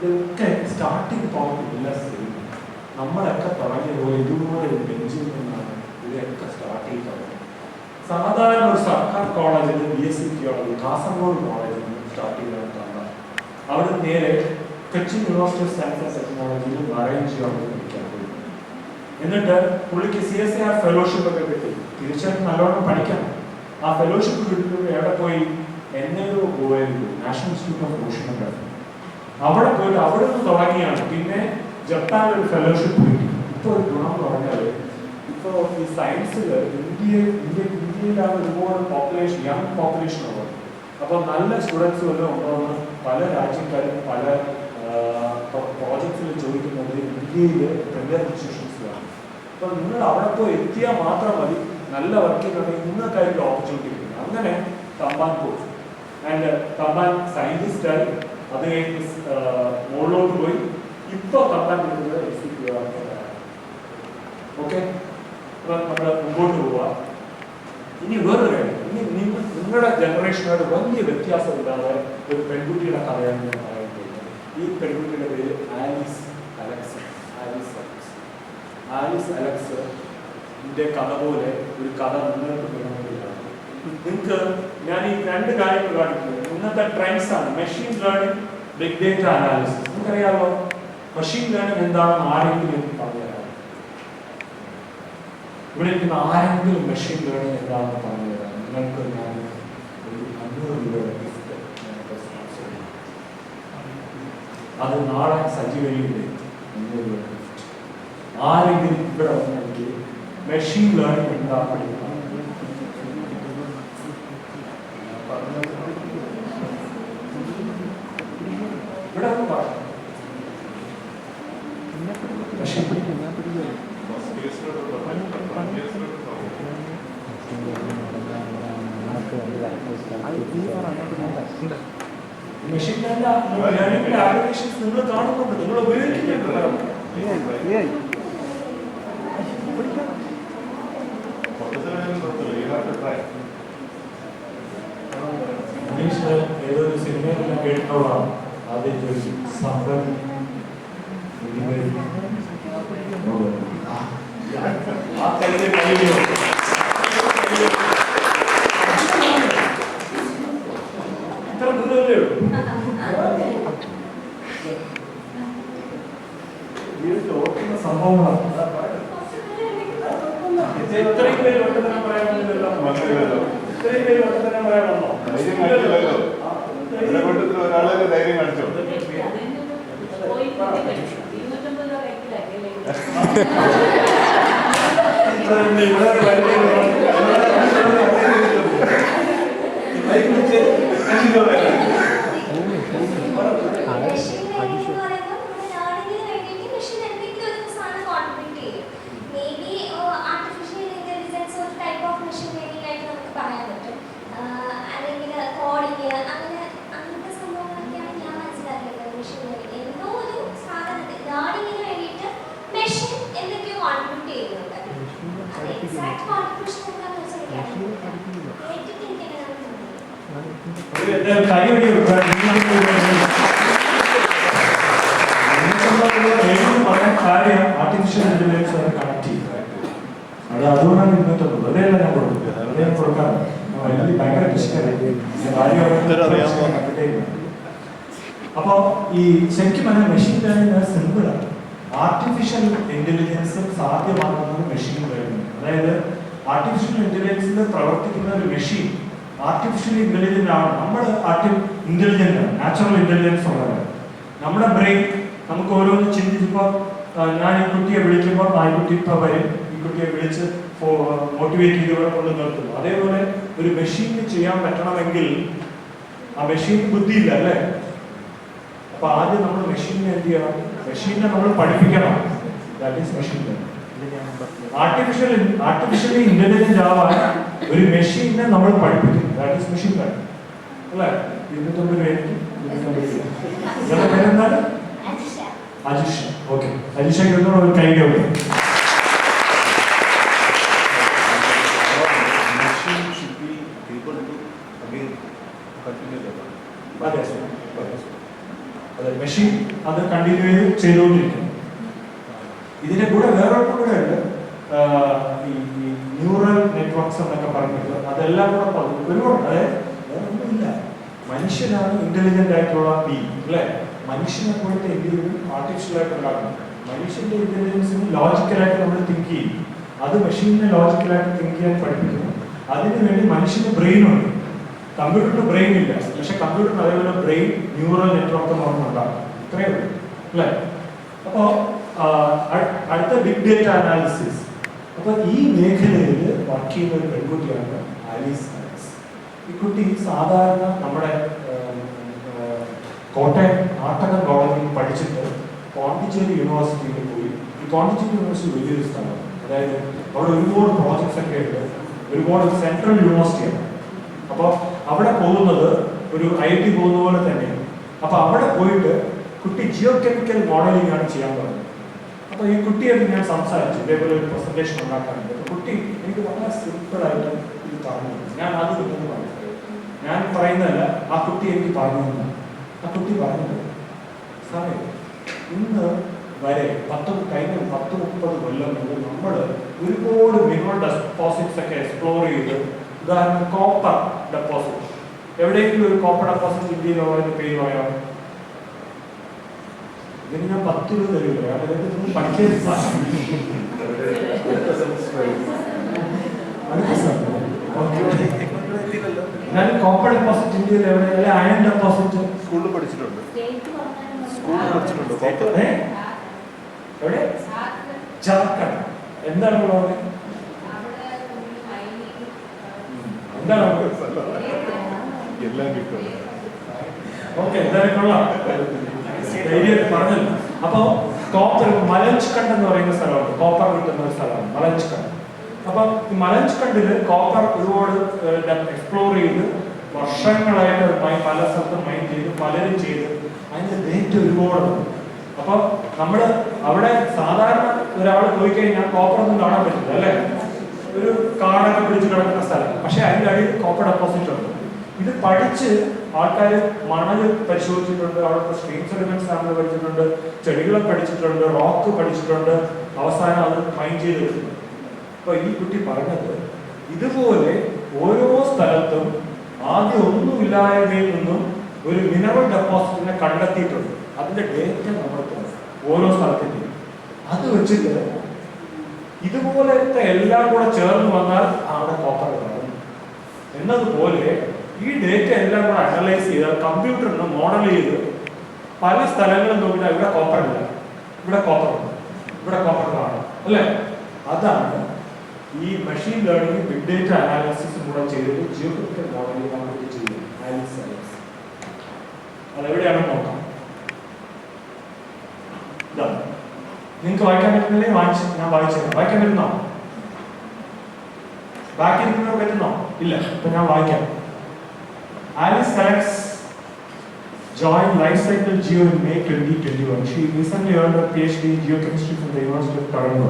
ഇതൊക്കെ സ്റ്റാർട്ടിങ് പോയിന്റ് ഇല്ല. നമ്മളൊക്കെ തുടങ്ങിയ പോലെ ഇതുപോലെ ഒരു ബെഞ്ചിൽ നിന്നാണ് ഇതൊക്കെ സ്റ്റാർട്ട് ചെയ്തത്. സാധാരണ ഒരു സർക്കാർ കോളേജിൽ BSc തിയോളജി കാസർഗോഡ് കോളേജിൽ നിന്ന് സ്റ്റാർട്ട് ചെയ്തതാണ്. അവിടെ നേരെ Cochin university of science and ടെക്നോളജിയിൽ മറൈൻ ജിയോളജി പഠിക്കാൻ പോയി. എന്നിട്ട് പുള്ളിക്ക് CSIR ഫെലോഷിപ്പ് ഒക്കെ കിട്ടി. തീർച്ചയായിട്ടും നല്ലോണം പഠിക്കണം. ആ ഫെലോഷിപ്പ് കിട്ടുമ്പോൾ എവിടെ പോയി NIO പോയിരുന്നു, നാഷണൽ ഇൻസ്റ്റിറ്റ്യൂട്ട് ഓഫ് ഓഷ്യനോഗ്രാഫി. അവിടെ പോയിട്ട് അവിടെ നിന്ന് തുടങ്ങിയാണ് പിന്നെ ജപ്പാനിൽ ഒരു ഫെലോഷിപ്പ് കിട്ടി. ഇപ്പോൾ ഒരു ഗുണം എന്ന് പറഞ്ഞാൽ ഇപ്പോൾ ഈ സയൻസിൽ ഇന്ത്യയിലാണ് ഒരുപാട് പോപ്പുലേഷൻ, യങ് പോപ്പുലേഷൻ ഉള്ളത്. അപ്പോൾ നല്ല സ്റ്റുഡൻസ് വല്ലതും ഉണ്ടോയെന്ന് പല രാജ്യക്കാരും പല പ്രോജക്ട്സിൽ ചോദിക്കുന്നത് ഇന്ത്യയിൽ പ്രീമിയർ ഇൻസ്റ്റിറ്റ്യൂഷൻസിലാണ്. അപ്പോൾ നിങ്ങൾ അവിടെ പോയി എത്തിയാൽ മാത്രം മതി, നല്ല വർക്കിംഗ് ഉണ്ടെങ്കിൽ നിങ്ങൾക്കായിരിക്കും ഓപ്പർച്യൂണിറ്റി കിട്ടുന്നത്. അങ്ങനെ തമ്പാൻ പോയി ആൻഡ് തമ്പാൻ സയൻറ്റിസ്റ്റായി അത് കഴിഞ്ഞ് മുകളിലോട്ട് പോയി. ഇപ്പോൾ തമ്പാൻ കിട്ടുന്നത് SCPR. ഓക്കെ, അപ്പോൾ നമ്മൾ മുമ്പോട്ട് പോവുക. ഇനി വേറൊരു കാര്യം, ഇനി നിങ്ങളുടെ ജനറേഷനോട് വലിയ വ്യത്യാസമില്ലാതെ ഒരു പെൺകുട്ടിയുടെ കഥയാണ് ഞാൻ പറയാൻ പോകുന്നത്. ഈ പെൺകുട്ടിയുടെ പേര് ആലീസ് അലക്സ്. ആലീസ് അലക്സ് ഇതിന്റെ കഥ പോലെ ഒരു കഥ മുന്നോട്ട് പോകണമെന്നില്ലാണ്. നിങ്ങൾക്ക് ഞാൻ ഈ രണ്ട് കാര്യങ്ങൾ കാണിക്കുന്നത് ഇന്നത്തെ ട്രെൻഡ്സ് ആണ്. Machine learning, big data analysis. നിങ്ങൾക്കറിയാമോ മെഷീൻ ലേണിംഗ് എന്താണെന്ന് ആരെങ്കിലും പറഞ്ഞു തരാം? ഇവിടെ ഇരിക്കുന്ന ആരെങ്കിലും മെഷീൻ ലേണിംഗ് എന്താണെന്ന് പറഞ്ഞു തരാം? നിങ്ങൾക്ക് ഞാൻ ഒരു 500 രൂപയുടെ ഗിഫ്റ്റ് അത് നാളെ സജീവയിലെ 500 രൂപ ഗിഫ്റ്റ്. ആരെങ്കിലും ഇവിടെ വന്ന് എനിക്ക് മെഷീൻ ലേണിംഗ് എന്താ പഠിക്കണം? ഇവിടെ ഒന്ന് പറയാം. മെഷീൻ ലേണിംഗിന്റെ ആപ്ലിക്കേഷൻസ് നിങ്ങൾ കാണുന്നുണ്ട്, നിങ്ങൾ ഉപയോഗിക്കുന്നുണ്ട്. ഇംഗ്ലീഷില് ഏതൊരു സിനിമയിൽ കേട്ടിട്ടുള്ളതാണ്. ആദ്യം ചോദിച്ചു സംഭവം ഇത്ര ദൂരമല്ലേ ഉള്ളൂ ഓർക്കുന്ന സംഭവങ്ങളാണ്. ഇത്രയും പേര് ഒട്ടത്തന്നെ പറയാമെന്നല്ലോ. ഇത്രയും പേര് ഒട്ടത്തന്നെ പറയാമെന്നോ? ഒരാളെ ധൈര്യം കാണിച്ചോ? ആർട്ടിഫിഷ്യൽ ഇന്റലിജൻസ് കണക്ട് ചെയ്യും. അത് അതുകൊണ്ടാണ് ഇന്നത്തുള്ളത്. വെറുതെയല്ല ഞാൻ കൊടുക്കുന്നത്, വെറുതെ ഞാൻ കൊടുക്കാറ്. ഭയങ്കര അപ്പൊ ഈ ശരിക്കും പറഞ്ഞാൽ മെഷീൻ ലേണിംഗ് സിമ്പിളാണ്. ആർട്ടിഫിഷ്യൽ ഇന്റലിജൻസ് സാധ്യമാകുന്നത് മെഷീൻ ലേണിംഗ്. അതായത് ആർട്ടിഫിഷ്യൽ ഇന്റലിജൻസിൽ പ്രവർത്തിക്കുന്ന ഒരു മെഷീൻ ആർട്ടിഫിഷ്യൽ ഇന്റലിജന്റ് ആണ്. നമ്മൾ ഇന്റലിജന്റ് ആണ്, നാച്ചുറൽ ഇന്റലിജൻസ് ഉള്ളതാണ്. നമ്മുടെ ബ്രെയിൻ നമുക്ക് ഓരോന്ന് ചിന്തിച്ചപ്പോൾ ഞാൻ ഈ കുട്ടിയെ വിളിക്കുമ്പോൾ ആ കുട്ടി ഇപ്പൊ വരും, ഈ കുട്ടിയെ വിളിച്ച് മോട്ടിവേറ്റ് ചെയ്ത് ഇവിടെ കൊണ്ട് നിർത്തുന്നു. അതേപോലെ ഒരു മെഷീന് ചെയ്യാൻ പറ്റണമെങ്കിൽ ആ മെഷീൻ ബുദ്ധിയില്ല അല്ലേ? അപ്പൊ ആദ്യം നമ്മൾ മെഷീനെ എന്ത് ചെയ്യണം? മെഷീനെ നമ്മൾ പഠിപ്പിക്കണം. That is machine learning. Artificially intelligent ആവാൻ ഒരു മെഷീനെ നമ്മൾ പഠിപ്പിക്കും. ദാറ്റ് ഈസ് മെഷീൻ ലേണിംഗ് അല്ലേ? 250 പേര്. നിങ്ങളുടെ പേരെന്താണ്? അജിഷ. ഓക്കെ, അജിഷയ്ക്ക് എന്നുള്ള ഒരു കൈ ഉണ്ട്. അതെ, മെഷീൻ അത് കണ്ടിന്യൂ ചെയ്തുകൊണ്ടിരിക്കും. ഇതിന്റെ കൂടെ വേറൊന്നും കൂടെ ഉണ്ട്, ഈ ന്യൂറൽ നെറ്റ്വർക്ക്സ് എന്നൊക്കെ പറഞ്ഞിട്ട് അതെല്ലാം കൂടെ ഒരുപാട്. അതായത് വേറൊന്നുമില്ല, മനുഷ്യനാണ് ഇന്റലിജന്റ് ആയിട്ടുള്ള അല്ലേ? മനുഷ്യനെ പോലത്തെ എന്തെങ്കിലും ആർട്ടിഫിഷ്യൽ ആയിട്ട് ഉണ്ടാക്കണം. മനുഷ്യന്റെ ഇന്റലിജൻസിന് ലോജിക്കലായിട്ട് നമ്മൾ തിങ്ക് ചെയ്യും, അത് മെഷീനിനെ ലോജിക്കലായിട്ട് തിങ്ക് ചെയ്യാൻ പഠിപ്പിക്കുന്നു. അതിന് വേണ്ടി മനുഷ്യന് ബ്രെയിൻ ഉണ്ട്. കമ്പ്യൂട്ടറിന് ബ്രെയിൻ ഇല്ല, പക്ഷെ കമ്പ്യൂട്ടറിന് അതേപോലെ ബ്രെയിൻ ന്യൂറൽ നെറ്റ്വർക്ക് എന്ന് പറഞ്ഞുണ്ടാകും. ഇത്രയേ ഉള്ളൂ അല്ലേ? അപ്പോൾ അടുത്ത ബിഗ് ഡേറ്റ അനാലിസിസ്. അപ്പോൾ ഈ മേഖലയിൽ വർക്ക് ചെയ്യുന്ന ഒരു പെൺകുട്ടിയാണ് ആലീസ് അലക്സ്. ഈ കുട്ടി സാധാരണ നമ്മുടെ കോട്ടയം നാട്ടകം കോളേജിൽ പഠിച്ചിട്ട് പോണ്ടിച്ചേരി യൂണിവേഴ്സിറ്റിയിൽ പോയി. ഈ പോണ്ടിച്ചേരി യൂണിവേഴ്സിറ്റി വലിയൊരു സ്ഥലമാണ്, അതായത് അവിടെ ഒരുപാട് പ്രോജക്ട്സ് ഒക്കെ ഉണ്ട്, ഒരുപാട് സെൻട്രൽ യൂണിവേഴ്സിറ്റിയാണ്. അപ്പോൾ അവിടെ പോകുന്നത് ഒരു IT പോകുന്ന പോലെ തന്നെയാണ്. അപ്പോൾ അവിടെ പോയിട്ട് കുട്ടി ജിയോ കെമിക്കൽ മോഡലിംഗ് ആണ് ചെയ്യാൻ പറഞ്ഞത്. അപ്പോൾ ഈ കുട്ടിയായിട്ട് ഞാൻ സംസാരിച്ചു, ഇതേപോലെ ഒരു പ്രസന്റേഷൻ ഉണ്ടാക്കാറുണ്ട്. അപ്പോൾ കുട്ടി എനിക്ക് വളരെ സിമ്പിളായിട്ട് ഇത് പറഞ്ഞു. ഞാൻ അത് കിട്ടുന്നു പറഞ്ഞു, ഞാൻ പറയുന്നതല്ല, ആ കുട്ടി എനിക്ക് പറഞ്ഞു തന്നു. ആ കുട്ടി പറഞ്ഞത്, സാറേ ഇന്ന് വരെ കഴിഞ്ഞ 10-30 കൊല്ലം മുതൽ നമ്മൾ ഒരുപാട് മിനറൽ ഡെപ്പോസിറ്റ്സ് ഒക്കെ എക്സ്പ്ലോർ ചെയ്ത്, ഉദാഹരണം കോപ്പർ ഡെപ്പോസിറ്റ്. എവിടെയെങ്കിലും ഒരു കോപ്പർ ഡെപ്പോസിറ്റ് ഇന്ത്യയിലോ അതിന്റെ പേര് പറയാം? ഇതിന് ഞാൻ 10 രൂപ തരില്ല, അതായത് നിങ്ങൾ പഠിച്ചത് എന്നാലും കോപ്പർ ഡെപ്പോസിറ്റ് ഇന്ത്യയിൽ എവിടെ? അല്ലെ അയൺ ഡെപ്പോസിറ്റ് സ്കൂളിൽ പഠിച്ചിട്ടുണ്ട്. എവിടെ? ജാർഖണ്ഡ്. എന്താണ് ഉള്ളത്? എന്താണ് എല്ലാം കിട്ടും. ഓക്കെ, എന്തായാലും കൊള്ളാം, പറഞ്ഞല്ലോ. അപ്പൊ കോപ്പർ മലഞ്ച്കണ്ട് എന്ന് പറയുന്ന സ്ഥലമുണ്ട്, കോപ്പർ കിട്ടുന്ന ഒരു സ്ഥലമാണ് മലഞ്ച്കണ്ട്. അപ്പൊ ഈ മലഞ്ച്കണ്ടില് കോപ്പർ ഒരുപാട് എക്സ്പ്ലോർ ചെയ്ത് വർഷങ്ങളായിട്ട് പല സ്ഥലത്തും മൈൻ ചെയ്ത് പലരും ചെയ്ത് അതിന്റെ ഡേറ്റ് ഒരുപാടുണ്ട്. അപ്പൊ നമ്മള് അവിടെ സാധാരണ ഒരാൾ പോയി കഴിഞ്ഞാൽ കോപ്പർ ഒന്നും കാണാൻ പറ്റില്ല അല്ലെ, ഒരു കാടൊക്കെ പിടിച്ച് കിടക്കുന്ന സ്ഥലം. പക്ഷെ അതിന്റെ അടിയിൽ കോപ്പർ ഡെപ്പോസിറ്റ് ഉണ്ട്. ഇത് പഠിച്ച് ആൾക്കാർ മണൽ പരിശോധിച്ചിട്ടുണ്ട്, അവിടുത്തെ സ്ട്രീം സെഡിമെന്റ് സാമ്പിൾ പഠിച്ചിട്ടുണ്ട്, ചെടികളെ പഠിച്ചിട്ടുണ്ട്, റോക്ക് പഠിച്ചിട്ടുണ്ട്, അവസാനം അത് മൈൻ ചെയ്തിട്ടുണ്ട്. അപ്പൊ ഈ കുട്ടി പറഞ്ഞത് ഇതുപോലെ ഓരോ സ്ഥലത്തും ആദ്യം ഒന്നുമില്ലായ്മയിൽ നിന്നും ഒരു മിനറൽ ഡെപ്പോസിറ്റിനെ കണ്ടെത്തിയിട്ടുണ്ട്. അതിന്റെ ഡേറ്റ നമ്മൾ ഓരോ സ്ഥലത്തിന്റെയും അത് വെച്ചിട്ട് ഇതുപോലത്തെ എല്ലാം കൂടെ ചേർന്ന് വന്നാൽ അവിടെ കോപ്പർ കാണും എന്നതുപോലെ ഈ ഡേറ്റ എല്ലാം കൂടെ അനലൈസ് ചെയ്ത് കമ്പ്യൂട്ടറിന് മോഡൽ ചെയ്ത് പല സ്ഥലങ്ങളും നോക്കിയാൽ ഇവിടെ കോപ്പർ ഇല്ല, ഇവിടെ കോപ്പർ ഉണ്ട്, ഇവിടെ കോപ്പർ കാണും അല്ലേ? അതാണ് ഈ മെഷീൻ ലേണിംഗ് ബിഗ് ഡേറ്റ അനാലിസിസും കൂടെ ചെയ്തിട്ട് ജിയോഗ്രഫിക്കൽ മോഡലിംഗ് കമ്പ്യൂട്ട് ചെയ്യും ആലീസ് അലക്സ്. അതെവിടെയാണെന്ന് നോക്കാം. ഇതാണ് നിങ്ങൾക്ക് വായിക്കാൻ പറ്റുന്നില്ലേ? ഞാൻ വായിച്ചു വായിക്കാൻ പറ്റുന്നോ? ബാക്കി ഇരിക്കുന്നവർ പറ്റുന്നോ? ഇല്ല, ഇപ്പൊ ഞാൻ വായിക്കാം. Alice Alex joined Lifecycle Geo in May 2021. She recently earned her PhD in geochemistry from the University of Toronto.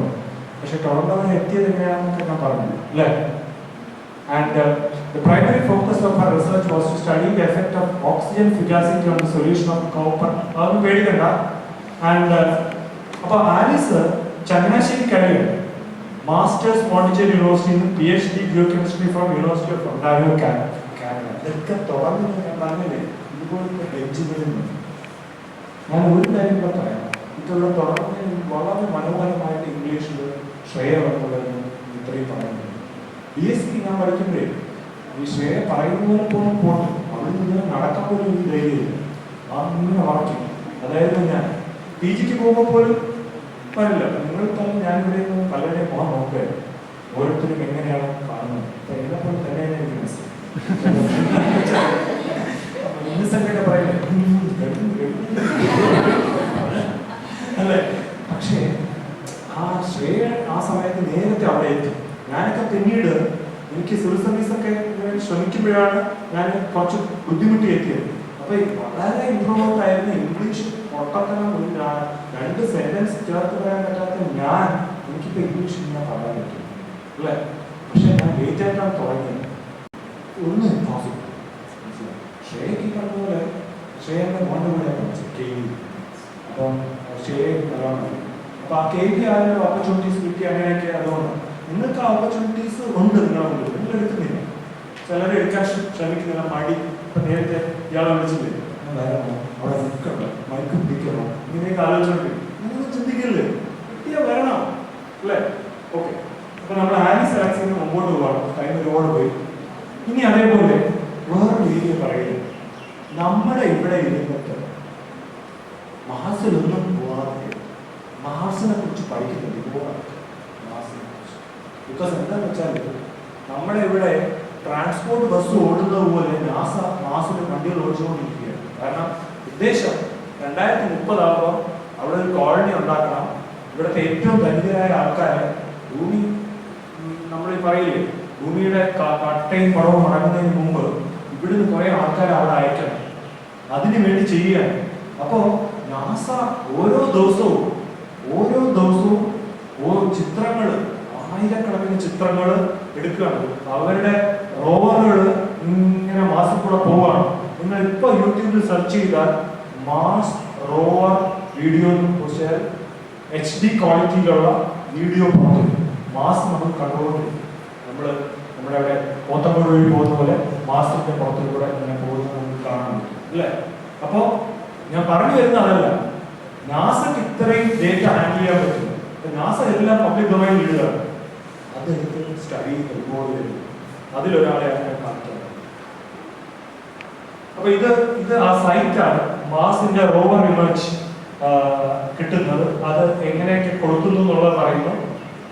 പക്ഷെ ടൊറന്റോയിൽ എത്തിയത് എങ്ങനെയാണെന്നൊക്കെ ഞാൻ പറഞ്ഞു അല്ലേ? And the primary focus of her research was to study the effect of oxygen fugacity on the solution of copper. അതൊന്നും പേടിക്കണ്ട. And അപ്പോൾ ആലീസ് ചങ്ങനാശ്ശേരി കഴിയും മാസ്റ്റേഴ്സ് പോണ്ടിച്ചേരി യൂണിവേഴ്സിറ്റിയിൽ നിന്ന് PhD geochemistry from university of Ontario Canada. ഇതൊക്കെ തുറന്നു ഞാൻ പറഞ്ഞില്ലേ, ഇതുപോലത്തെ ബെഞ്ചുകളിൽ ഞാൻ ഒരു കാര്യം കൂടെ പറയാം. ഇതുള്ള തുറന്ന് വളരെ മനോഹരമായിട്ട് ഇംഗ്ലീഷിൽ ശ്രേയ വന്നുള്ളത് ഇത്രയും പറയുന്നത്. BSc ഞാൻ പഠിക്കുമ്പോഴേ ഈ ശ്രേയ പറയുന്ന പോലെ പോലും പോട്ട് അവിടെ നിന്ന് നടക്കാൻ പോലും ഒരു ധൈര്യമില്ല. അങ്ങനെ വർക്ക് ചെയ്യും. അതായത് ഞാൻ PGക്ക് പോകുമ്പോൾ പോലും പറയില്ല, നിങ്ങൾ തന്നെ ഞാനിവിടെ നിന്ന് പലരുടെയും പോകാൻ നോക്കുകയായിരുന്നു. ഓരോരുത്തരും എങ്ങനെയാണ് കാണുന്നത്. അപ്പൊ എന്നെ പോലെ തന്നെയാണ് എനിക്ക് മനസ്സിലായി. ഇന്നസെന്റൊക്കെ പറയില്ലേ അല്ലേ? പക്ഷേ ആ ശ്രേയ ആ സമയത്ത് നേരത്തെ അവിടെ എത്തി. ഞാനൊക്കെ പിന്നീട് എനിക്ക് സിവിൽ സർവീസൊക്കെ ശ്രമിക്കുമ്പോഴാണ് ഞാൻ കുറച്ച് ബുദ്ധിമുട്ടി എത്തിയത്. അപ്പൊ വളരെ ഇംപ്രൂവ്മെന്റ് ആയിരുന്നു. ഇംഗ്ലീഷ് ഒട്ടത്തരം ഒരു 2 സെന്റൻസ് ചേർത്ത് പറയാൻ പറ്റാത്ത എനിക്കിപ്പോ ഇംഗ്ലീഷ് ഞാൻ പറയാൻ പറ്റും അല്ലേ? പക്ഷെ ഞാൻ ലേറ്റ് ആയിട്ടാണ് തുടങ്ങിയത്. ഒന്നും ഇമ്പോസിബിൾ. ശ്രേയക്ക് പറഞ്ഞതുപോലെ ശ്രേയന്റെ മോന്റെ കൂടെ പഠിച്ചത് KV. അപ്പം ശ്രേയ നല്ലോണം. അപ്പൊ ആ KV ആയാലും ഓപ്പർച്യൂണിറ്റീസ് കിട്ടി അങ്ങനെയൊക്കെ. അതുകൊണ്ട് നിങ്ങൾക്ക് ആ ഓപ്പർച്യൂണിറ്റീസ് ഉണ്ട് നിങ്ങളുടെ മുന്നിൽ, നിങ്ങൾ എടുക്കുന്നില്ല. ചിലർ എടുക്കാൻ ശ്രമിക്കുന്നില്ല, മടി. ഇപ്പൊ നേരത്തെ ഇയാളെ വിളിച്ചില്ലേ, അവിടെ നിൽക്കണം, മൈക്ക് പിടിക്കണം, ഇങ്ങനെയൊക്കെ ആലോചിച്ചോണ്ട് നിങ്ങൾ ചിന്തിക്കില്ലേ? കിട്ടിയാ വരണം അല്ലേ? ഓക്കെ, അപ്പൊ നമ്മൾ ആലീസ് അലക്സിന് മുമ്പോട്ട് പോകണം, ടൈം ഒരുപാട് പോയി. ഇനി അതേപോലെ വേറൊരു രീതിയിൽ പറയുന്നത്, നമ്മുടെ ഇവിടെ ഇരുന്നിട്ട് മാർസിലൊന്നും പോകാതെ മാർസിനെ കുറിച്ച് പഠിക്കുന്നത് ഇതുപോലാണ്. മാർസിനെ കുറിച്ച് ബിക്കോസ് എന്താന്ന് വെച്ചാൽ നമ്മുടെ ഇവിടെ ട്രാൻസ്പോർട്ട് ബസ് ഓടുന്നത് പോലെ നാസ മാർസിൽ വണ്ടികൾ ഓടിച്ചുകൊണ്ടിരിക്കുകയാണ്. കാരണം ഉദ്ദേശം 2030 ആകുമ്പോൾ അവിടെ ഒരു കോളനി ഉണ്ടാക്കണം. ഇവിടുത്തെ ഏറ്റവും ദരിദ്രരായ ആൾക്കാരെ ഭൂമി, നമ്മൾ പറയില്ലേ, ഭൂമിയുടെ കട്ടയും പടവും അടങ്ങുന്നതിന് മുമ്പ് ഇവിടുന്ന് കുറെ ആൾക്കാരെ അവിടെ അയക്കണം. അതിനു വേണ്ടി ചെയ്യുകയാണ്. അപ്പോൾ നാസ ഓരോ ദിവസവും ഓരോ ചിത്രങ്ങൾ, ആയിരക്കണക്കിന് ചിത്രങ്ങൾ എടുക്കുകയാണ്. അവരുടെ റോവറുകൾ ഇങ്ങനെ മാസിൽ കൂടെ പോവുകയാണ്. നിങ്ങൾ ഇപ്പൊ യൂട്യൂബിൽ സെർച്ച് ചെയ്താൽ മാസ് റോവർ വീഡിയോ കുറിച്ച് HD ക്വാളിറ്റിയിലുള്ള വീഡിയോ പുറത്തു മാസ് നമുക്ക് കണ്ടുകൊണ്ടിരിക്കും. നമ്മുടെ അവിടെ പോത്തങ്കോട് വഴി പോകുന്ന പോലെ മാസത്തിന്റെ പുറത്തുകൂടെ ഇങ്ങനെ പോകുന്നത് നമുക്ക് കാണാൻ പറ്റും അല്ലേ? അപ്പോ ഞാൻ പറഞ്ഞു വരുന്ന അതല്ല, നാസക്ക് ഇത്രയും ഡേറ്റ ഹാൻഡിൽ ചെയ്യാൻ പറ്റും. നാസ എല്ലാം പബ്ലിക് ഡൊമൈനിൽ ഇടുകയാണ്. അതെടുത്ത് സ്റ്റഡി ചെയ്ത് റിപ്പോർട്ട് ചെയ്തു. അതിലൊരാളെ അങ്ങനെ കാണിക്കാം. അപ്പൊ ഇത് ആ സൈറ്റാണ് മാസിന്റെ റോവർ ഇമേജ് കിട്ടുന്നത്. അത് എങ്ങനെയൊക്കെ കൊടുക്കുന്നു എന്നുള്ളത് പറയുന്നു.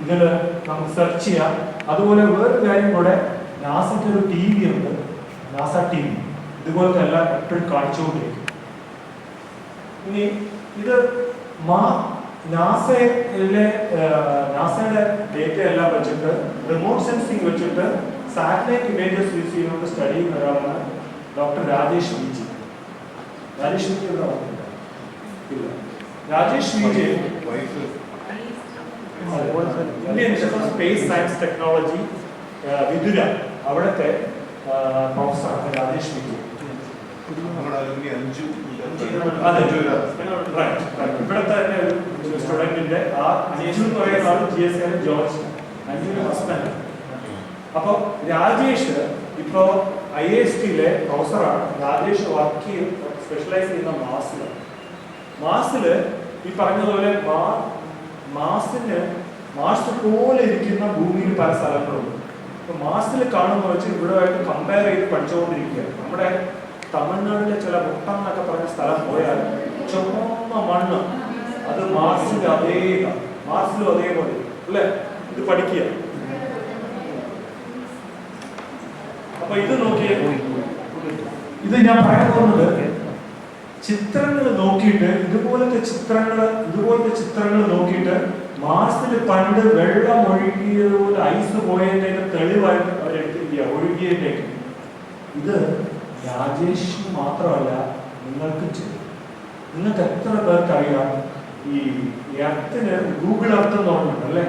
ഇതിൽ നമുക്ക് സെർച്ച് ചെയ്യാം. അതുപോലെ വേറൊരു കാര്യം കൂടെ, നാസയ്ക്ക് ഒരു TV ഉണ്ട്, നാസ TV. ഇതുപോലത്തെ എല്ലാം എപ്പോഴും കാണിച്ചുകൊണ്ടിരിക്കും. ഇനി ഇത് നാസയുടെ ഡേറ്റ എല്ലാം വെച്ചിട്ട് റിമോട്ട് സെൻസിങ് വെച്ചിട്ട് സാറ്റലൈറ്റ് ഇമേജസ് യൂസ് ചെയ്യുന്നത് സ്റ്റഡി ചെയ്യുന്ന ഒരാളാണ് ഡോക്ടർ രാജേഷ് വിജി. രാജേഷ് വിജി ഇല്ല, Rajesh Viji Indian institute of space science technology Vithura, അവിടുത്തെ പ്രൊഫസറാണ് രാജേഷ് വിജി. ഇവിടുത്തെ തന്നെ ഒരു സ്റ്റുഡന്റിന്റെ ആ അഞ്ജു എന്ന് പറയുന്ന ആൾ GSK ജോർജ്, അഞ്ജുവിന്റെ ഹസ്ബൻഡ്. അപ്പൊ രാജേഷ് ഇപ്പോ IIST-യിലെ പ്രൊഫസറാണ്. രാജേഷ് വർക്ക് സ്പെഷ്യലൈസ് ചെയ്യുന്ന മാസില് ഈ പറഞ്ഞതുപോലെ മാർസ് പോലെ ഇരിക്കുന്ന ഭൂമിയിൽ പല സ്ഥലങ്ങളുണ്ട്. അപ്പൊ മാർസിൽ കാണുന്ന വെച്ച് ഇവിടെയായിട്ട് കമ്പയർ ചെയ്ത് പഠിച്ചുകൊണ്ടിരിക്കുകയാണ്. നമ്മുടെ തമിഴ്നാട്ടിലെ ചില മുട്ടം എന്നൊക്കെ പറഞ്ഞ സ്ഥലം പോയാൽ ചുവന്ന മണ്ണ്, അത് മാർസിലും അതേപോലെ അല്ലെ? ഇത് പഠിക്കുക. അപ്പൊ ഇത് നോക്കിയേ, ഇത് ഞാൻ പറയാൻ പോകുന്നത് ചിത്രങ്ങൾ നോക്കിയിട്ട് ഇതുപോലത്തെ ചിത്രങ്ങൾ നോക്കിയിട്ട് മാർസിൽ പണ്ട് വെള്ളം ഒഴുകിയതുപോലെ ഐസ് പോയതിന്റെ തെളിവായിട്ട് അവരെടുത്തിരിക്കുക, ഒഴുകിയതിലേക്ക്. ഇത് രാജേഷിന് മാത്രമല്ല, നിങ്ങൾക്ക് എത്ര പേർക്കറിയാം ഈ എർത്തിന് ഗൂഗിൾ എർത്ത് എന്ന് പറഞ്ഞിട്ടുണ്ട് അല്ലെ?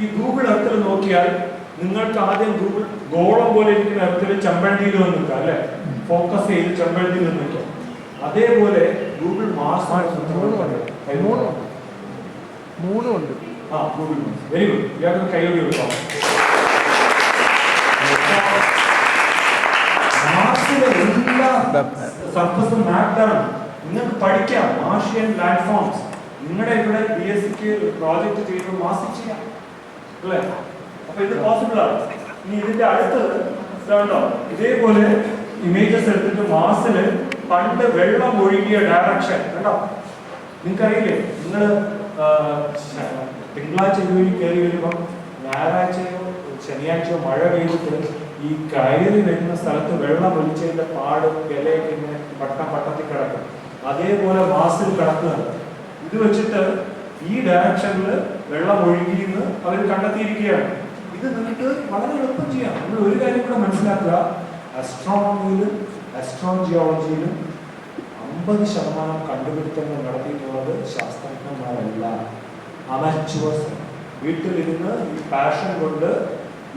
ഈ ഗൂഗിൾ എർത്തിൽ നോക്കിയാൽ നിങ്ങൾക്ക് ആദ്യം ഗോളം പോലെ ഇരിക്കുന്ന എർത്തിൽ ചെമ്പഴന്തിയിൽ നിൽക്കാം അല്ലെ? ഫോക്കസ് ചെയ്ത് ചെമ്പഴന്തിയിൽ നിൽക്കാം. അതേപോലെ ഗൂഗിൾ മാർസ് മൂന്നുണ്ട്. ആ ഗൂഗിൾ മാർസ്, വെരി ഗുഡ്. ഇയാൾക്ക് കൈയോടി കൊടുക്കാം. മാർസിലെ എല്ലാ സർഫസും മാപ്ഡാണ്. നിങ്ങൾക്ക് പഠിക്കാം മാർഷ്യൻ ലാൻഡ് ഫോംസ്. നിങ്ങളുടെ ഇവിടെ BSc പ്രോജക്ട് ചെയ്യുമ്പോൾ മാർസിൽ ചെയ്യാം അല്ലേ? അപ്പൊ ഇത് പോസിബിൾ ആണ്. ഇനി ഇതിന്റെ അടുത്തത് കണ്ടോ, ഇതേപോലെ ഇമേജസ് എടുത്തിട്ട് മാർസില് പണ്ട് വെള്ളം ഒഴുകിയ ഡയറക്ഷൻ കണ്ടോ? നിങ്ങൾക്കറിയില്ലേ, നിങ്ങൾ തിങ്കളാഴ്ച ജോലി കയറി വരുമ്പോൾ ഞായറാഴ്ചയോ ശനിയാഴ്ചയോ മഴ പെയ്തിട്ട് ഈ കയറി വരുന്ന സ്ഥലത്ത് വെള്ളം ഒലിച്ചതിന്റെ പാട് ഇലയൊക്കെ ഇങ്ങനെ പട്ടത്തിൽ കിടക്കും. അതേപോലെ മാസിൽ കിടക്കുകയാണ്. ഇത് വെച്ചിട്ട് ഈ ഡയറക്ഷനിൽ വെള്ളം ഒഴുകിയെന്ന് അവർ കണ്ടെത്തിയിരിക്കുകയാണ്. ഇത് നിങ്ങൾക്ക് വളരെ എളുപ്പം ചെയ്യാം. നമ്മൾ ഒരു കാര്യം കൂടെ മനസ്സിലാക്കുക, അസ്ട്രോണമിയിലും അസ്ട്രോജിയോളജിയിലും 50% കണ്ടുപിടുത്തങ്ങൾ നടത്തിയിട്ടുള്ളത് ശാസ്ത്രജ്ഞന്മാരല്ല, അമച്വേഴ്സ്. വീട്ടിലിരുന്ന് ഈ പാഷൻ കൊണ്ട്,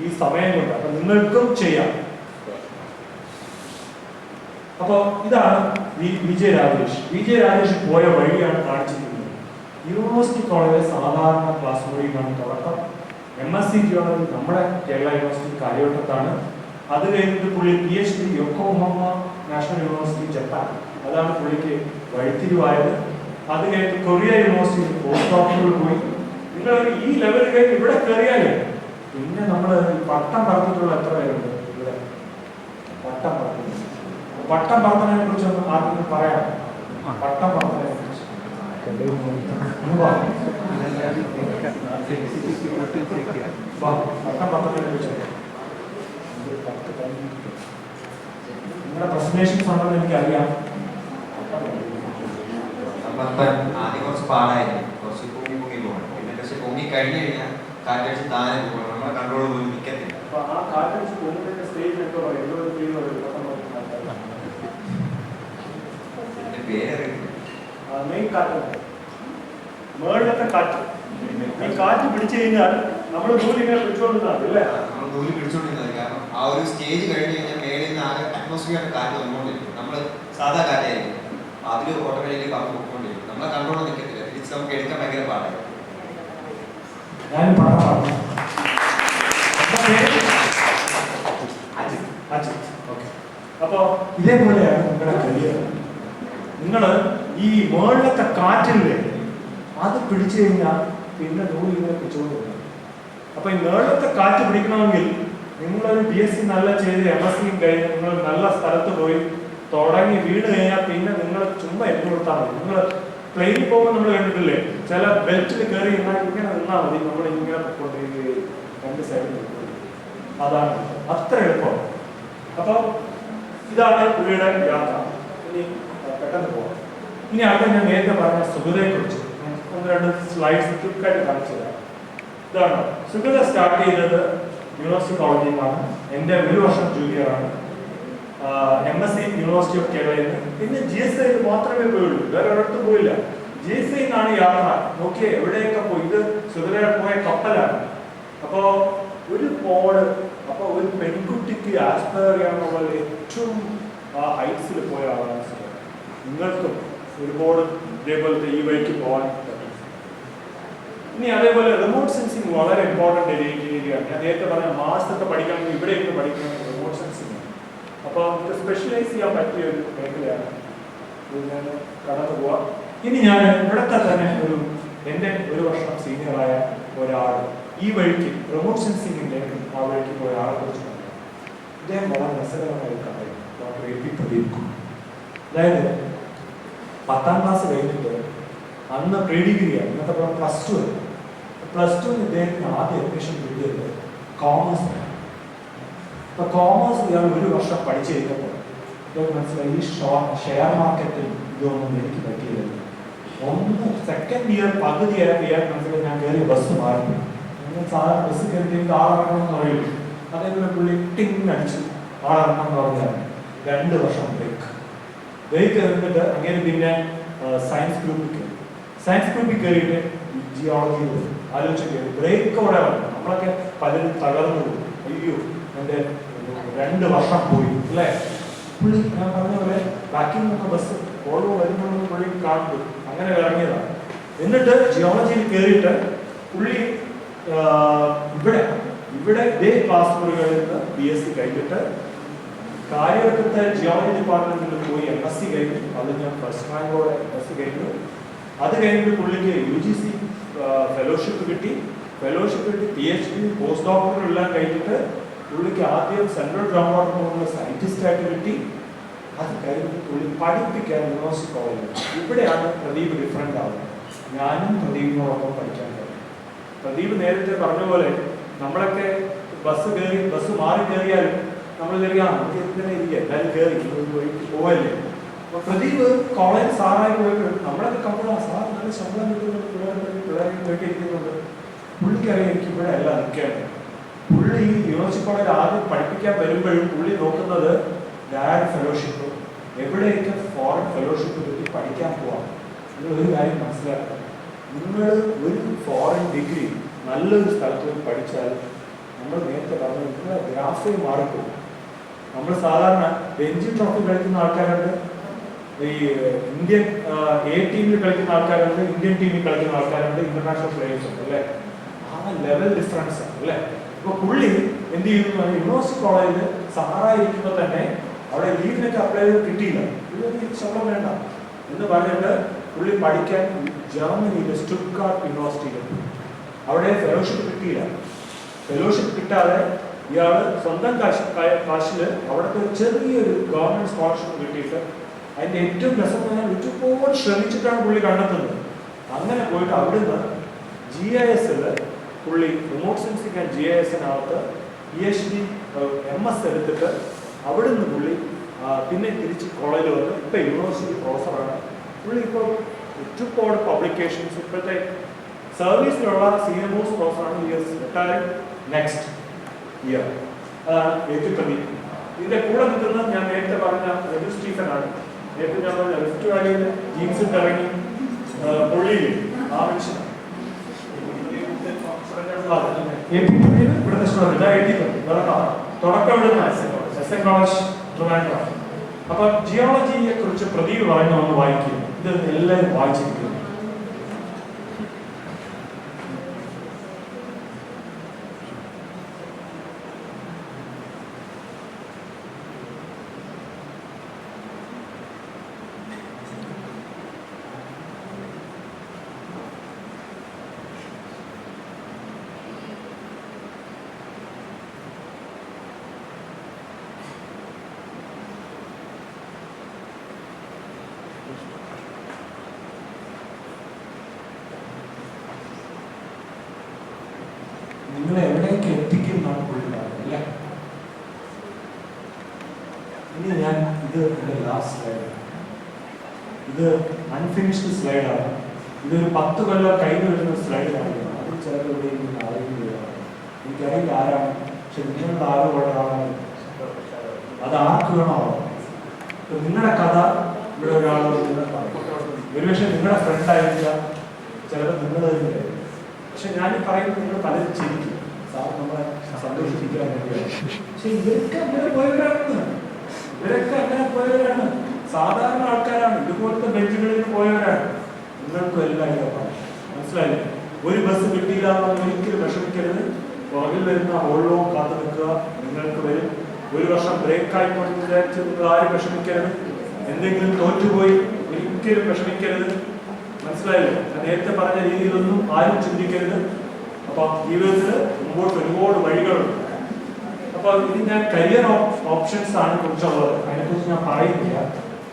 ഈ സമയം കൊണ്ട്. അപ്പൊ നിങ്ങൾക്കും ചെയ്യാം. അപ്പൊ ഇതാണ് വിജയ രാജേഷ് പോയ വഴിയാണ് കാണിച്ചിരിക്കുന്നത്. യൂണിവേഴ്സിറ്റി കോളേജിലെ സാധാരണ ക്ലാസ് മുറിയിലാണ് തുടക്കം. MSc ജിയോളജി നമ്മുടെ കേരള യൂണിവേഴ്സിറ്റി കാര്യവട്ടത്താണ്. അത് കഴിഞ്ഞിട്ട് പുള്ളി PhD Yokohama national university Japan, അതാണ് പുള്ളിക്ക് വഴിത്തിരിവായത്. അത് കഴിഞ്ഞിട്ട് കൊറിയ യൂണിവേഴ്സിറ്റി പോസ്റ്റ് ഡോക്ടറിൽ പോയി. നിങ്ങൾ ഈ ലെവൽ കഴിഞ്ഞ് ഇവിടെ കയറിയാലേ പിന്നെ നമ്മൾ പട്ടം പറത്തിട്ടുള്ള എത്ര പേരുണ്ട് ഇവിടെ? പട്ടം പറത്തുന്നത്, പട്ടം പറത്തതിനെ കുറിച്ചൊന്ന് ആർക്കെങ്കിലും പറയാം? പട്ടം പറത്തതിനെ കുറിച്ച് പട്ടം പറത്തതിനെ കുറിച്ച് നിങ്ങളുടെ പ്രസന്റേഷൻസ് ഉണ്ടെന്ന് എനിക്കറിയാം. ആദ്യം കുറച്ച് പാടായിരുന്നു, കുറച്ച് പൊങ്ങി പോകണം. പിന്നെ പക്ഷെ പൊങ്ങി കഴിഞ്ഞു കഴിഞ്ഞാൽ കാറ്റടിച്ച് താഴെ പോകണം, നമ്മളെ കൺട്രോൾ പോലും നിൽക്കത്തില്ല. അപ്പൊ ആ കാറ്റടിച്ച് പോകുന്നതിന്റെ സ്റ്റേജ് എന്തോ പറയും? എന്റെ പേരറിയില്ല. മെയിൻ കാറ്റ്, മേളിലത്തെ കാറ്റ്. ഈ കാറ്റ് പിടിച്ചു കഴിഞ്ഞാൽ നമ്മൾ നൂലിങ്ങനെ പിടിച്ചോണ്ടിരുന്നത് അല്ലേ? നമ്മൾ നൂല് പിടിച്ചോണ്ടിരുന്നത്. കാരണം ആ ഒരു സ്റ്റേജ് കഴിഞ്ഞ് കഴിഞ്ഞാൽ മേളിൽ നിന്ന് ആകെ അറ്റ്മോസ്ഫിയറിന്റെ കാറ്റ് വന്നുകൊണ്ടിരിക്കും. നമ്മൾ സാധാ കാറ്റായിരിക്കും, അതിൽ ഓട്ടോമാറ്റിക്കലി കറക്റ്റ് പോയിക്കൊണ്ടിരിക്കും. നമ്മളെ കൺട്രോൾ നിൽക്കത്തില്ല, തിരിച്ച് നമുക്ക് എടുക്കാൻ ഭയങ്കര പാടായിരിക്കും. ഞാൻ പറഞ്ഞു അപ്പൊ ഇതേപോലെയാണ് നിങ്ങളുടെ കരിയർ. നിങ്ങൾ ഈ മേളിലത്തെ കാറ്റില്ലേ അത് പിടിച്ചു കഴിഞ്ഞാൽ പിന്നെ നൂലിങ്ങനെ പിടിച്ചുകൊണ്ടിരുന്നത്. അപ്പൊ ഈ മേളിലത്തെ കാറ്റ് പിടിക്കണമെങ്കിൽ നിങ്ങളൊരു BSc നല്ല ചെയ്ത് MSc കഴിഞ്ഞ് നിങ്ങൾ നല്ല സ്ഥലത്ത് പോയി തുടങ്ങി വീട് കഴിഞ്ഞാൽ പിന്നെ നിങ്ങൾ ചുമ്മാ എന്നു കൊടുത്താൽ മതി. നിങ്ങൾ പ്ലെയിനിൽ പോകുമ്പോൾ നമ്മൾ കണ്ടിട്ടില്ലേ, ചില ബെൽറ്റിൽ കയറി ഇങ്ങനെ നിന്നാൽ മതി, നമ്മൾ ഇങ്ങനെ കൊണ്ടുപോയി രണ്ട് സൈഡിൽ അതാണ് അത്ര എളുപ്പം. അപ്പൊ ഇതാണ് പുള്ളിയുടെ യാത്ര. ഇനി പെട്ടെന്ന് പോവാം. ഇനി അടുത്ത ഞാൻ നേരത്തെ പറഞ്ഞ സുഗതയെ കുറിച്ച് ഒന്ന് രണ്ട് സ്ലൈഡ്സ് ക്വിക്കായിട്ട് കാണിച്ചു തരാം. ഇതാണ് സുഗത സ്റ്റാർട്ട് ചെയ്തത് യൂണിവേഴ്സിറ്റി കോളേജിൽ നിന്നാണ്. എൻ്റെ ഒരു വർഷം ജൂനിയറാണ്. MSc യൂണിവേഴ്സിറ്റി ഓഫ് കേരളയിൽ നിന്ന്. പിന്നെ GSI മാത്രമേ പോയുള്ളൂ, വേറെ ഒരിടത്തും പോയില്ല. GSI നിന്നാണ് യാത്ര. നോക്കിയേ എവിടെയൊക്കെ പോയി. ഇത് സുഗതയുടെ പോയ കപ്പലാണ്. അപ്പോ ഒരു പോഡ്, അപ്പൊ ഒരു പെൺകുട്ടിക്ക് ആസ്പയർ ചെയ്യാനുള്ള ഏറ്റവും ഹൈറ്റ്സിൽ പോയ ആളാണ് സുഗത. നിങ്ങൾക്കും ഒരുപാട് ഇതേപോലത്തെ ഈ വഴിക്ക് പോകാൻ പറ്റും. ഇനി അതേപോലെ റിമോട്ട് സെൻസിങ് വളരെ ഇമ്പോർട്ടൻ്റ് ഏരിയയാണ്. ഞാൻ നേരത്തെ പറഞ്ഞ മാസത്തെ പഠിക്കണമെങ്കിൽ ഇവിടെ ഇരുന്ന് പഠിക്കണമെങ്കിൽ റിമോട്ട് സെൻസിങ്. അപ്പോൾ നമുക്ക് സ്പെഷ്യലൈസ് ചെയ്യാൻ പറ്റിയ ഒരു മേഖലയാണ്. ഞാൻ കടന്നു പോവാം. ഇനി ഞാൻ ഇവിടുത്തെ തന്നെ എൻ്റെ ഒരു വർഷം സീനിയറായ ഒരാൾ ഈ വഴിക്ക് റിമോട്ട് സെൻസിങ്ങിൻ്റെ ആ വഴിക്ക് പോയ ആളെ കുറിച്ച് പറയാം. ഇദ്ദേഹം വളരെ രസകരമായ കാര്യം ഡോക്ടർ AP പ്രദീപ്. അതായത് 10ാം ക്ലാസ് കഴിഞ്ഞിട്ട് അന്ന് പ്രീ ഡിഗ്രിയാണ്, ഇന്നത്തെ +2 ആണ്. +2 ഇദ്ദേഹത്തിന് ആദ്യം അഡ്മിഷൻ കിട്ടിയത് കോമേഴ്സ്. അപ്പൊ കോമേഴ്സ് ഇയാൾ ഒരു വർഷം പഠിച്ചു കഴിഞ്ഞപ്പോൾ ഇതൊക്കെ മനസ്സിലായി, ഈ ഷെയർ മാർക്കറ്റിൽ ഇതൊന്നും എനിക്ക് പറ്റിയില്ല. സെക്കൻഡ് ഇയർ പകുതിയായപ്പോൾ ഇയാൾ മനസ്സിലായി ഞാൻ കയറിയ ബസ് മാറി. സാധാരണ ബസ് കയറി ആളിറങ്ങണം എന്ന് പറയുള്ളൂ. അതേപോലെ പുള്ളി ടിങ് അടിച്ചു ആളിറങ്ങണം എന്ന് പറഞ്ഞാൽ 2 വർഷം ബ്രേക്ക് എന്നിട്ട് അങ്ങനെ പിന്നെ സയൻസ് ഗ്രൂപ്പിൽ കയറിയിട്ട് ജിയോളജി ആലോചിച്ച് ബ്രേക്കോടെ വന്നു. നമ്മളൊക്കെ പലരും തകർന്നു പോകും. അയ്യോ എൻ്റെ 2 വർഷം പോയി അല്ലേ. പുള്ളി ഞാൻ പറഞ്ഞ പോലെ ബാക്കിൽ നിന്നൊക്കെ ബസ് ഓൾവോ വരുമ്പോഴൊന്നും പുള്ളി കാണുന്നു. അങ്ങനെ ഇറങ്ങിയതാണ്. എന്നിട്ട് ജിയോളജിയിൽ കയറിയിട്ട് പുള്ളി ഇവിടെ ഇതേ ക്ലാസ് മുറികളിൽ നിന്ന് BSc കഴിഞ്ഞിട്ട് കാര്യവട്ടത്തെ ജിയോളജി ഡിപ്പാർട്ട്മെന്റിൽ പോയി MSc കഴിഞ്ഞു. അത് ഞാൻ ഫസ്റ്റ് റാങ്കോടെ MSc കഴിഞ്ഞു. അത് കഴിഞ്ഞിട്ട് പുള്ളിക്ക് UGC ഫെലോഷിപ്പ് കിട്ടി. PhD പോസ്റ്റ് ഡോക്ടറും എല്ലാം കഴിഞ്ഞിട്ട് പുള്ളിക്ക് ആദ്യം സെൻട്രൽ ഗ്രൗണ്ട് വാട്ടർ ബോർഡിലെ സയന്റിസ്റ്റ് ആയിട്ട് കിട്ടി. അത് കഴിഞ്ഞിട്ട് പുള്ളി പഠിപ്പിക്കാൻ യൂണിവേഴ്സിറ്റി കോളേജിൽ. ഇവിടെയാണ് പ്രദീപ് ഡിഫറെൻ്റ് ആവുന്നത്. ഞാനും പ്രദീപിനോടൊപ്പം പഠിക്കാൻ കഴിയും. പ്രദീപ് നേരത്തെ പറഞ്ഞ പോലെ നമ്മളൊക്കെ ബസ് മാറി കയറിയാലും നമ്മൾ നമുക്ക് എന്തിനാ ഇരിക്കുക, എല്ലാവരും കയറി പോവല്ലേ. അപ്പൊ പ്രദീപ് കോളേജ് സാറായി പോയിട്ട് നമ്മളൊക്കെ കമ്പളാ സാർ നല്ല ശമ്പളം കിട്ടുന്നുണ്ട്, പിള്ളേരെ കേട്ടിരിക്കുന്നുണ്ട്. പുള്ളിക്കറിയാം എനിക്ക് ഇവിടെ അല്ല നിൽക്കേണ്ടത്. പുള്ളി യൂണിവേഴ്സിറ്റി കോളേജ് ആദ്യം പഠിപ്പിക്കാൻ വരുമ്പോഴും പുള്ളി നോക്കുന്നത് ഡയറക്ട് ഫെലോഷിപ്പ്, എവിടെയൊക്കെ ഫോറിൻ ഫെലോഷിപ്പ് കിട്ടി പഠിക്കാൻ പോവാം. നിങ്ങൾ ഒരു കാര്യം മനസ്സിലാക്കുക, നിങ്ങൾ ഒരു ഫോറിൻ ഡിഗ്രി നല്ലൊരു സ്ഥലത്ത് പോയി പഠിച്ചാൽ നമ്മൾ നേരത്തെ പറഞ്ഞു നിങ്ങളുടെ ഗ്രാഫിൽ മാറിപ്പോകും. നമ്മൾ സാധാരണ രഞ്ജി ട്രോഫി കളിക്കുന്ന ആൾക്കാരുണ്ട്, ഈ ഇന്ത്യൻ A ടീമിൽ കളിക്കുന്ന ആൾക്കാരുണ്ട്, ഇന്ത്യൻ ടീമിൽ കളിക്കുന്ന ആൾക്കാരുണ്ട്, ഇന്റർനാഷണൽ പ്ലേയേഴ്സ് ഉണ്ട് അല്ലേ. ആ ലെവൽ ഡിഫറൻസ് ആണ് അല്ലേ. ഇപ്പൊ പുള്ളി എന്ത് ചെയ്യുന്നു, യൂണിവേഴ്സിറ്റി കോളേജിൽ സാറായിരിക്കുമ്പോൾ തന്നെ അവിടെ ലീവിനൊക്കെ അപ്ലൈ ചെയ്ത് കിട്ടിയില്ല. എനിക്ക് ശമ്പളം വേണ്ട എന്ന് പറഞ്ഞിട്ട് പുള്ളി പഠിക്കാൻ ജർമ്മനിയിലെ സ്റ്റുട്ട്ഗാർട്ട് യൂണിവേഴ്സിറ്റിയിൽ അവിടെ ഫെലോഷിപ്പ് കിട്ടിയില്ല. ഫെലോഷിപ്പ് കിട്ടാതെ ഇയാൾ സ്വന്തം കാശിൽ അവിടുത്തെ ചെറിയൊരു ഗവൺമെന്റ് സ്കോളർഷിപ്പ് കിട്ടിയിട്ട് അതിന്റെ ഏറ്റവും രസം പറഞ്ഞാൽ ഒരുപാട് ശ്രമിച്ചിട്ടാണ് പുള്ളി കണ്ടെത്തുന്നത്. അങ്ങനെ പോയിട്ട് അവിടുന്ന് GIS പുള്ളി റിമോട്ട് സെൻസിങ് ആൻഡ് GIS-നകത്ത് PhD MS എടുത്തിട്ട് അവിടുന്ന് പുള്ളി പിന്നെ തിരിച്ച് കോളേജിൽ വന്ന് ഇപ്പൊ യൂണിവേഴ്സിറ്റി പ്രൊഫസറാണ്. പുള്ളി ഇപ്പോൾ ഒരുപാട് പബ്ലിക്കേഷൻസ് ഇപ്പോഴത്തെ സർവീസിലുള്ള CMOs പ്രൊഫസറാണ്. Retiring next year. അതാണ് ഏറ്റുപതി. ഇതിന്റെ കൂടെ നിൽക്കുന്നത് ഞാൻ നേരത്തെ പറഞ്ഞ രഘു സ്റ്റീഫനാണ്. നേരത്തെ ഞാൻ പറഞ്ഞ റിഫ്റ്റ് വാലിയിൽ ജീൻസ് ഇറങ്ങി പുള്ളി ആ മനുഷ്യനാണ്. ഇവിടുത്തെ തുടക്കം ഇവിടുന്ന് SM കോളേജ് ട്രിവാൻഡ്രം. അപ്പൊ ജിയോളജിയെ കുറിച്ച് പ്രദീപ് പറയുന്ന ഒന്ന് വായിക്കുക. ഇത് എല്ലാവരും വായിച്ചിരിക്കുന്നു. നിങ്ങൾ എവിടേക്ക് എത്തിക്കും എന്നാണ് പുള്ളി പറയുന്നത് അല്ലേ? ഇനി ഞാൻ ഇത് എൻ്റെ ലാസ്റ്റ് സ്ലൈഡാണ്. ഇത് അൺഫിനിഷ്ഡ് സ്ലൈഡാണ്. ഇതൊരു 10 കൊല്ലം കഴിഞ്ഞ് വരുന്ന സ്ലൈഡാണ്. അത് ചിലരുടെ അറിയുകയാണ്. എനിക്കറിയില്ല ആരാണ്, പക്ഷെ നിങ്ങളുടെ ആരോടാണ് അത് ആർക്ക് വേണോ. ഇപ്പൊ നിങ്ങളുടെ കഥ ഇവിടെ ഒരാൾ ഒരുപക്ഷെ നിങ്ങളുടെ ഫ്രണ്ടായിരിക്കാം, ചിലപ്പോൾ നിങ്ങൾ തന്നെയായിരിക്കും. പക്ഷെ ഞാൻ പറയുന്നത് നിങ്ങൾ പലരും ചിരിക്കും, സാർ നമ്മളെ സന്തോഷിപ്പിക്കാൻ വേണ്ടിയാണ്. പക്ഷെ ഇവരൊക്കെ അങ്ങനെ പോയവരാണ്, സാധാരണ ആൾക്കാരാണ്, ഇതുപോലത്തെ ബെഞ്ചുകളിൽ പോയവരാണ്. നിങ്ങൾക്കും എല്ലാം മനസ്സിലായില്ലേ? ഒരു ബസ് കിട്ടിയില്ല ഒരിക്കലും വിഷമിക്കരുത്. പുറകിൽ വരുന്ന ഓൾലോ കാത്തു നിൽക്കുക, നിങ്ങൾക്ക് വരും. ഒരു വർഷം ബ്രേക്കായി കൊണ്ട് വിചാരിച്ച് നിങ്ങൾ ആരും വിഷമിക്കരുത്. എന്തെങ്കിലും തോറ്റുപോയി ഒരിക്കലും വിഷമിക്കരുത്. മനസ്സിലായില്ലേ? ഞാൻ നേരത്തെ പറഞ്ഞ രീതിയിലൊന്നും ആരും ചിന്തിക്കരുത്. അപ്പൊ ജീവിതത്തിൽ മുമ്പോട്ട് ഒരുപാട് വഴികളുണ്ട്. അപ്പൊ ഇത് ഞാൻ കരിയർ ഓപ്ഷൻസ് ആണ് കുറിച്ചുള്ളത്, അതിനെക്കുറിച്ച് ഞാൻ പറയുന്നില്ല.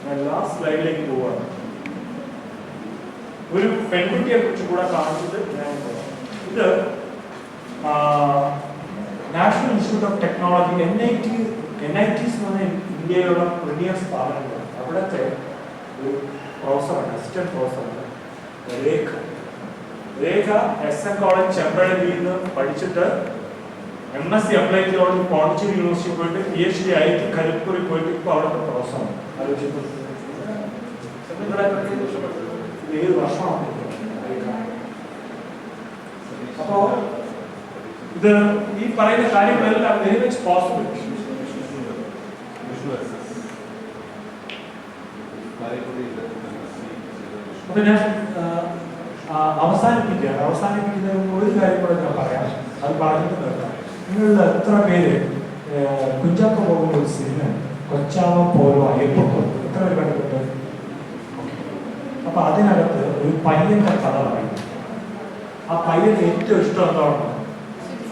ഞാൻ ലാസ്റ്റ് സ്ലൈഡിലേക്ക് പോവാണ്. ഒരു പെൺകുട്ടിയെ കുറിച്ച് കൂടെ കാണിച്ചിട്ട് ഞാൻ ഇത് national institute of technology NITs എന്ന് പറഞ്ഞ ഇന്ത്യയിലുള്ള പ്രീമിയർ സ്ഥാപനങ്ങളാണ്. അവിടുത്തെ ഒരു പ്രൊഫസറാണ്, അസിസ്റ്റന്റ് പ്രൊഫസറാണ് രേഖ. SM കോളേജ് ചെമ്പഴന്തിയിൽ നിന്ന് പഠിച്ചിട്ട് MSc അപ്ലൈ ചെയ്തോണ്ട് പോണ്ടിച്ചേരി യൂണിവേഴ്സിറ്റി പോയിട്ട് PhD ആയിട്ട് കരിപ്പൂരിൽ പോയിട്ട് ഇപ്പോൾ അവിടുത്തെ പ്രൊഫസറാണ്. ആലോചിച്ചത് ഏത് വർഷമാണ്. അപ്പോ ഇത് ഈ പറയുന്ന കാര്യങ്ങളെല്ലാം വെരി മച്ച് പോസിബിൾ. അപ്പൊ ഞാൻ അവസാനിപ്പിക്കുന്ന ഒരു കാര്യം കൂടെ ഞാൻ പറയാം. അത് പറഞ്ഞിട്ട് നിർത്താം. നിങ്ങളിൽ എത്ര പേര് കുഞ്ചാക്ക പോകുന്ന ഒരു സിനിമ കൊച്ചാവ പോലോ അയ്യപ്പൊക്കോ എത്ര പേര് കണ്ടിട്ടുണ്ട്? അപ്പൊ അതിനകത്ത് ഒരു പയ്യന്റെ കഥ പറയും. ആ പയ്യന് ഏറ്റവും ഇഷ്ടം എന്താണ്?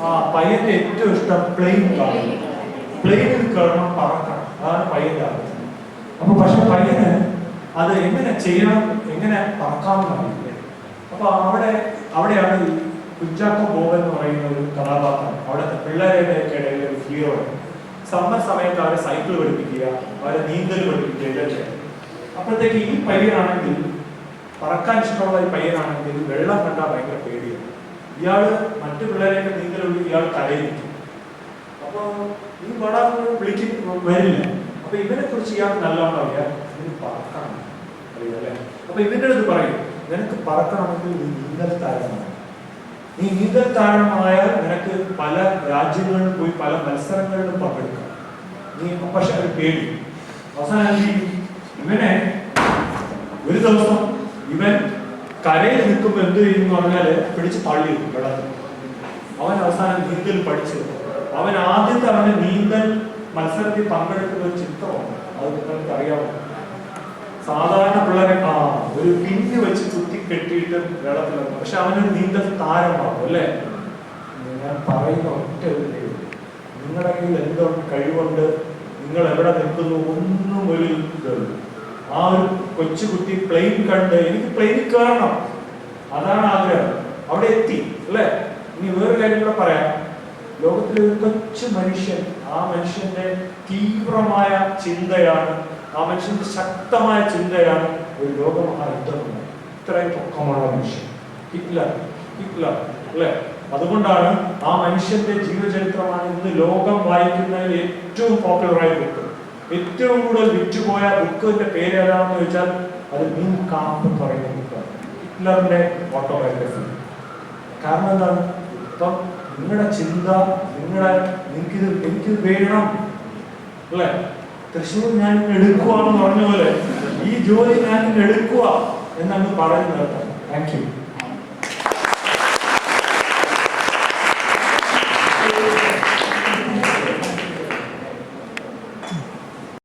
ആ പയ്യന്റെ ഏറ്റവും ഇഷ്ടം പ്ലെയിൻ കാണും. പ്ലെയിനിൽ കയറണം, പറക്കണം. അതാണ് പയ്യന്റെ ആഗ്രഹം. അപ്പൊ പക്ഷെ പയ്യന് അത് എങ്ങനെ ചെയ്യണം, എങ്ങനെ പറക്കാമെന്നറിയില്ല. അപ്പൊ അവിടെയാണ് ഈ കുഞ്ചാക്കോ ബോബൻ എന്ന് പറയുന്ന ഒരു കഥാപാത്രം അവിടുത്തെ പിള്ളേരുടെ ഇടയിൽ ഒരു ഹീറോ. സമ്മർ സമയത്ത് അവരെ സൈക്കിൾ പഠിപ്പിക്കുക, അവരെ നീന്തൽ പഠിപ്പിക്കുക എല്ലാം ചെയ്യും. അപ്പോഴത്തേക്ക് ഈ പയ്യനാണെങ്കിൽ, പറക്കാൻ ഇഷ്ടമുള്ള ഈ പയ്യനാണെങ്കിൽ വെള്ളം കണ്ടാൽ ഭയങ്കര പേടിയാണ്. ഇയാള് മറ്റു പിള്ളേരെയൊക്കെ നീന്തൽ ഒഴുകി ഇയാൾ കരയിരിക്കും. അപ്പൊ ഈ പടം വരില്ല. അപ്പൊ ഇവനെ കുറിച്ച് ഇയാൾ നല്ലോണം അറിയാം. ഇതിന് പറക്കണം അറിയാം. അപ്പൊ ഇവന്റെ അടുത്ത് പറയും, നിനക്ക് പറക്കണമെങ്കിൽ നീ നീന്തൽ താരമാണ്. നീ നീന്തൽ താരമായാൽ നിനക്ക് പല രാജ്യങ്ങളിൽ പോയി പല മത്സരങ്ങളിലും പങ്കെടുക്കാം. നീ പക്ഷെ അത് പേടി. അവസാനം ഇവനെ ഒരു ദിവസം ഇവൻ കരയിൽ നിൽക്കുമ്പോൾ എന്ത് ചെയ്യുമെന്ന് പറഞ്ഞാല് പിടിച്ച് തള്ളി വെള്ളത്തിൽ. അവൻ അവസാനം നീന്തൽ പഠിച്ചു. അവൻ ആദ്യത്തെ അവന്റെ നീന്തൽ മത്സരത്തിൽ പങ്കെടുക്കുന്ന ഒരു ചിത്രമാണ്. അത് നിങ്ങൾക്ക് അറിയാമോ? സാധാരണ പിള്ളേരെ ഒരു പിന്ന് വെച്ച് കുത്തി കെട്ടിയിട്ട് വെള്ളത്തിലിറങ്ങും. പക്ഷെ അവനൊരു നീന്തൽ താരമാകും അല്ലേ? ഞാൻ പറയുന്ന ഒറ്റ ഒരു കാര്യം, നിങ്ങളുടെ കയ്യിൽ എന്തുകൊണ്ട് കഴിവുണ്ട്, നിങ്ങൾ എവിടെ നിൽക്കുന്നു, ഒന്നും ഒരു ഇതുള്ളൂ. ആ ഒരു കൊച്ചുകുട്ടി പ്ലെയിൻ കണ്ട് എനിക്ക് പ്ലെയിനിൽ കയറണം, അതാണ് ആഗ്രഹം, അവിടെ എത്തി അല്ലേ. ഇനി വേറെ കാര്യം കൂടെ പറയാം. ലോകത്തിലെ ഒരു കൊച്ചു മനുഷ്യൻ, ആ മനുഷ്യന്റെ തീവ്രമായ ചിന്തയാണ്, ആ മനുഷ്യന്റെ ശക്തമായ ചിന്തയാണ് ഒരു ലോകമഹായുദ്ധം. ഇത്രയും പൊക്കമുള്ള മനുഷ്യൻ ഹിറ്റ്ലർ അല്ലേ. അതുകൊണ്ടാണ് ആ മനുഷ്യന്റെ ജീവചരിത്രമാണ് ഇന്ന് ലോകം വായിക്കുന്നതിൽ ഏറ്റവും പോപ്പുലറായ ബുക്ക്. ഏറ്റവും കൂടുതൽ വിറ്റുപോയ ബുക്കിന്റെ പേര് ഏതാണെന്ന് ചോദിച്ചാൽ അത് മീൻ കാമ്പ് എന്ന് പറയുന്ന ബുക്കാണ്, ഹിറ്റ്ലറിന്റെ ഓട്ടോബയോഗ്രഫി. കാരണം എന്താണ്? ഇപ്പം നിങ്ങളുടെ ചിന്ത, എനിക്കിത് വേണം അല്ലേ. തൃശ്ശൂർ ഞാൻ ഇന്ന് എടുക്കുക എന്ന് പറഞ്ഞ പോലെ ഈ ജോലി ഞാൻ ഇന്ന് എടുക്കുക എന്നങ്ങ് പറഞ്ഞു നിർത്താം. Thank you.